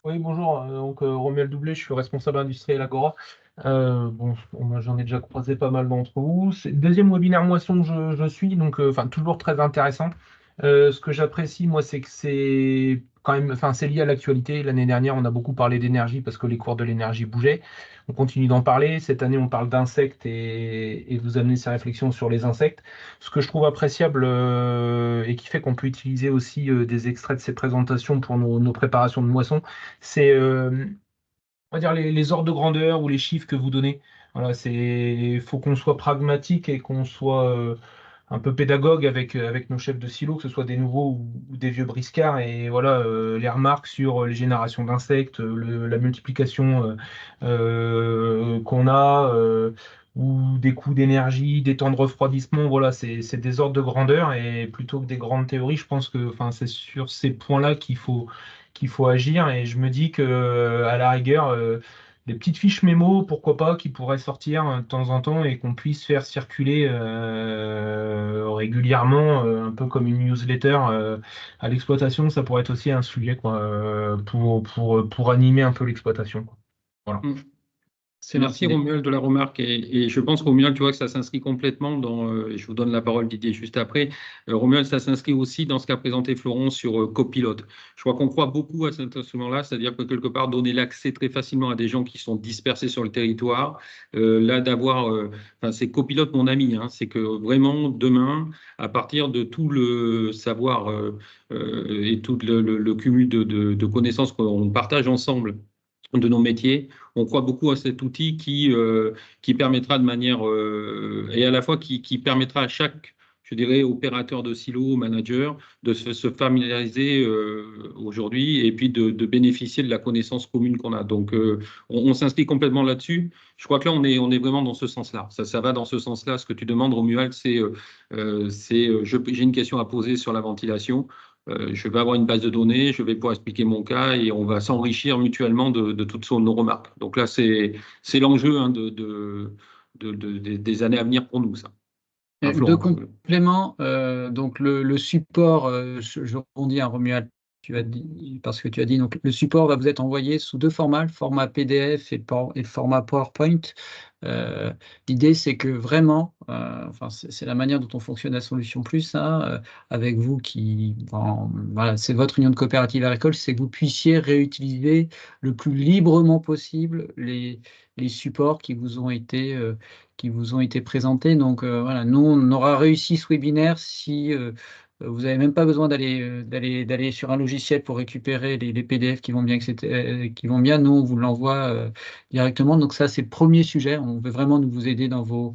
Oui, bonjour. Donc, Romuald Doublé, je suis responsable industriel Agora. Bon, moi, j'en ai déjà croisé pas mal d'entre vous. C'est le deuxième webinaire moisson que je suis, donc toujours très intéressant. Ce que j'apprécie, moi, c'est que c'est quand même, c'est lié à l'actualité. L'année dernière, on a beaucoup parlé d'énergie parce que les cours de l'énergie bougeaient. On continue d'en parler. Cette année, on parle d'insectes et vous amenez ces réflexions sur les insectes. Ce que je trouve appréciable et qui fait qu'on peut utiliser aussi des extraits de ces présentations pour nos préparations de moisson, c'est on va dire les ordres de grandeur ou les chiffres que vous donnez. Voilà, faut qu'on soit pragmatique et qu'on soit un peu pédagogue avec nos chefs de silo, que ce soit des nouveaux ou des vieux briscards. Et voilà, les remarques sur les générations d'insectes, la multiplication qu'on a, ou des coûts d'énergie, des temps de refroidissement. Voilà, c'est des ordres de grandeur. Et plutôt que des grandes théories, je pense que c'est sur ces points-là qu'il faut agir. Et je me dis que à la rigueur, des petites fiches mémo, pourquoi pas, qui pourraient sortir de temps en temps et qu'on puisse faire circuler régulièrement, un peu comme une newsletter à l'exploitation. Ça pourrait être aussi un sujet quoi, pour animer un peu l'exploitation, quoi. Voilà. C'est Merci notre idée. Romuald de la remarque et je pense Romuald, tu vois que ça s'inscrit complètement dans, et je vous donne la parole Didier juste après, Romuald, ça s'inscrit aussi dans ce qu'a présenté Florent sur Copilote. Je crois qu'on croit beaucoup à cet instrument-là, c'est-à-dire que quelque part donner l'accès très facilement à des gens qui sont dispersés sur le territoire, là d'avoir, enfin c'est Copilote mon ami, hein, c'est que vraiment demain, à partir de tout le savoir et tout le cumul de connaissances qu'on partage ensemble de nos métiers, on croit beaucoup à cet outil qui permettra de manière, et à la fois qui permettra à chaque, je dirais, opérateur de silo, manager, de se familiariser aujourd'hui et puis de bénéficier de la connaissance commune qu'on a. Donc, on s'inscrit complètement là-dessus. Je crois que là, on est vraiment dans ce sens-là. Ça va dans ce sens-là. Ce que tu demandes, Romuald, j'ai une question à poser sur la ventilation. Je vais avoir une base de données, je vais pouvoir expliquer mon cas et on va s'enrichir mutuellement de toutes nos remarques. Donc là, c'est l'enjeu hein, des années à venir pour nous, ça. Et deux compléments, donc le support, je rebondis à Romuald, parce que tu as dit, donc le support va vous être envoyé sous deux formats, le format PDF et le format PowerPoint. L'idée, c'est que vraiment, enfin, c'est la manière dont on fonctionne à Solutions Plus, hein, avec vous qui, voilà, c'est votre union de coopératives agricoles, c'est que vous puissiez réutiliser le plus librement possible les supports qui vous ont été présentés. Donc voilà, nous, on aura réussi ce webinaire si vous n'avez même pas besoin d'aller sur un logiciel pour récupérer les PDF qui vont bien, qui vont bien. Nous, on vous l'envoie directement. Donc ça, c'est le premier sujet. On veut vraiment vous aider dans vos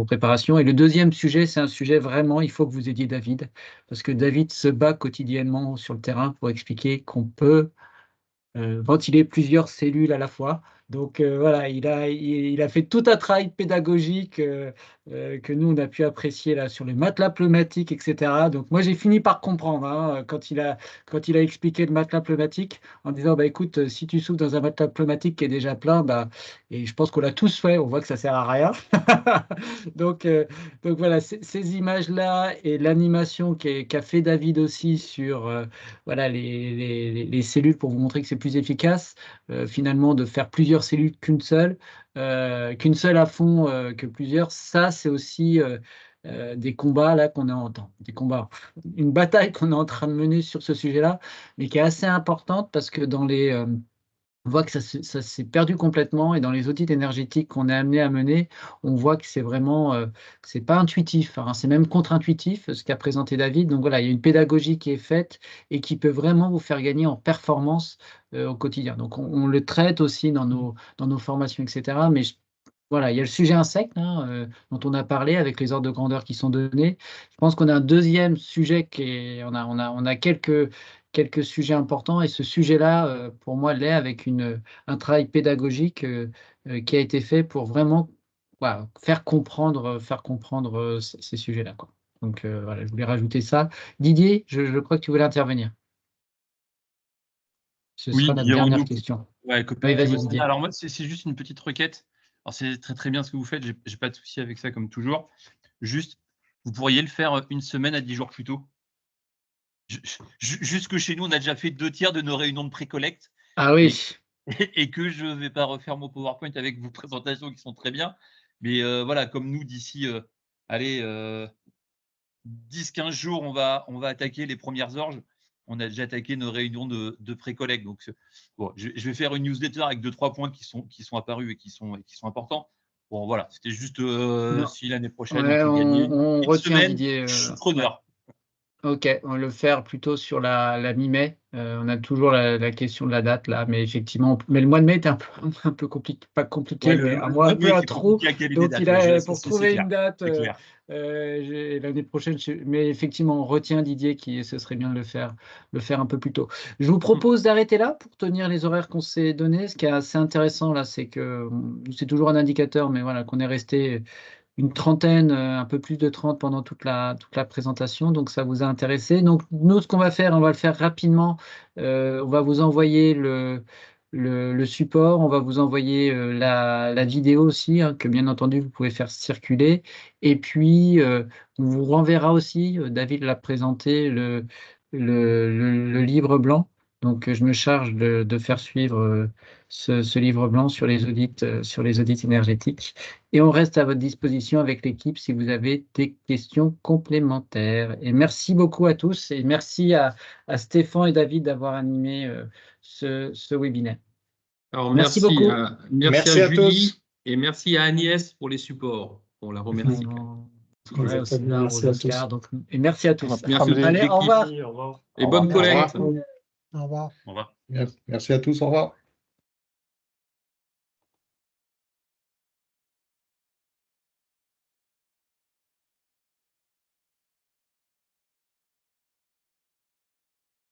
préparations. Et le deuxième sujet, c'est un sujet vraiment, il faut que vous aidiez David, parce que David se bat quotidiennement sur le terrain pour expliquer qu'on peut ventiler plusieurs cellules à la fois. Donc voilà, il a fait tout un travail pédagogique que nous, on a pu apprécier là, sur les matelas pneumatiques, etc. Donc moi, j'ai fini par comprendre hein, quand il a expliqué le matelas pneumatique en disant, bah, écoute, si tu souffles dans un matelas pneumatique qui est déjà plein, bah, et je pense qu'on l'a tous fait, on voit que ça sert à rien. donc voilà, ces images-là et l'animation qu'a fait David aussi sur voilà, les cellules pour vous montrer que c'est plus efficace, finalement, de faire plusieurs cellules qu'une seule à fond que plusieurs. Ça, c'est aussi des combats là qu'on est en temps, une bataille qu'on est en train de mener sur ce sujet-là, mais qui est assez importante parce que on voit que ça s'est perdu complètement et dans les audits énergétiques qu'on est amené à mener, on voit que c'est vraiment, c'est pas intuitif, hein, c'est même contre-intuitif ce qu'a présenté David. Donc voilà, il y a une pédagogie qui est faite et qui peut vraiment vous faire gagner en performance au quotidien. Donc on le traite aussi dans nos formations, etc. Mais voilà, il y a le sujet insecte hein, dont on a parlé avec les ordres de grandeur qui sont donnés. Je pense qu'on a un deuxième sujet on a quelques sujets importants et ce sujet-là, pour moi, l'est avec un travail pédagogique qui a été fait pour vraiment voilà, faire comprendre ces sujets-là, quoi. Donc voilà, je voulais rajouter ça. Didier, je crois que tu voulais intervenir. Ce sera notre dernière question. Ouais, oui, vas-y, Didier. Alors moi, c'est juste une petite requête. Alors c'est très très bien ce que vous faites, j'ai pas de souci avec ça comme toujours. Juste, vous pourriez le faire une semaine à 10 jours plus tôt. Juste que chez nous, on a déjà fait 2 tiers de nos réunions de pré-collecte. Ah oui. Et que je ne vais pas refaire mon PowerPoint avec vos présentations qui sont très bien. Mais voilà, comme nous, d'ici 10-15 jours, on va attaquer les premières orges. On a déjà attaqué nos réunions de pré-collecte. Donc, bon, je vais faire une newsletter avec 2-3 points qui sont apparus et qui sont importants. Bon, voilà, c'était juste si l'année prochaine ouais, on peut gagner on une retient, semaine, Didier, je suis preneur. Ok, on va le faire plutôt sur la mi-mai. On a toujours la question de la date là, mais effectivement, mais le mois de mai est un peu compliqué, pas compliqué, Ouais, mais un mois un peu à trop. Donc il a pour trouver une date l'année prochaine. Mais effectivement, on retient Didier ce serait bien de le faire un peu plus tôt. Je vous propose d'arrêter là pour tenir les horaires qu'on s'est donnés. Ce qui est assez intéressant là, c'est que c'est toujours un indicateur, mais voilà, qu'on est resté une trentaine, un peu plus de 30 pendant toute la présentation, donc ça vous a intéressé. Donc nous, ce qu'on va faire, on va le faire rapidement. On va vous envoyer le support, on va vous envoyer la vidéo aussi, hein, que bien entendu vous pouvez faire circuler. Et puis, on vous renverra aussi, David l'a présenté, le livre blanc. Donc je me charge de faire suivre ce livre blanc sur les audits énergétiques. Et on reste à votre disposition avec l'équipe si vous avez des questions complémentaires. Et merci beaucoup à tous et merci à Stéphane et David d'avoir animé ce webinaire. Alors, Merci beaucoup. Merci à tous. Julie et merci à Agnès pour les supports. On la remercie. Ouais, aux César, aux Oscars, et merci à tous. Merci Allez, au revoir. Au revoir. Et bonne collecte. Au revoir. Au revoir. Merci à tous, au revoir.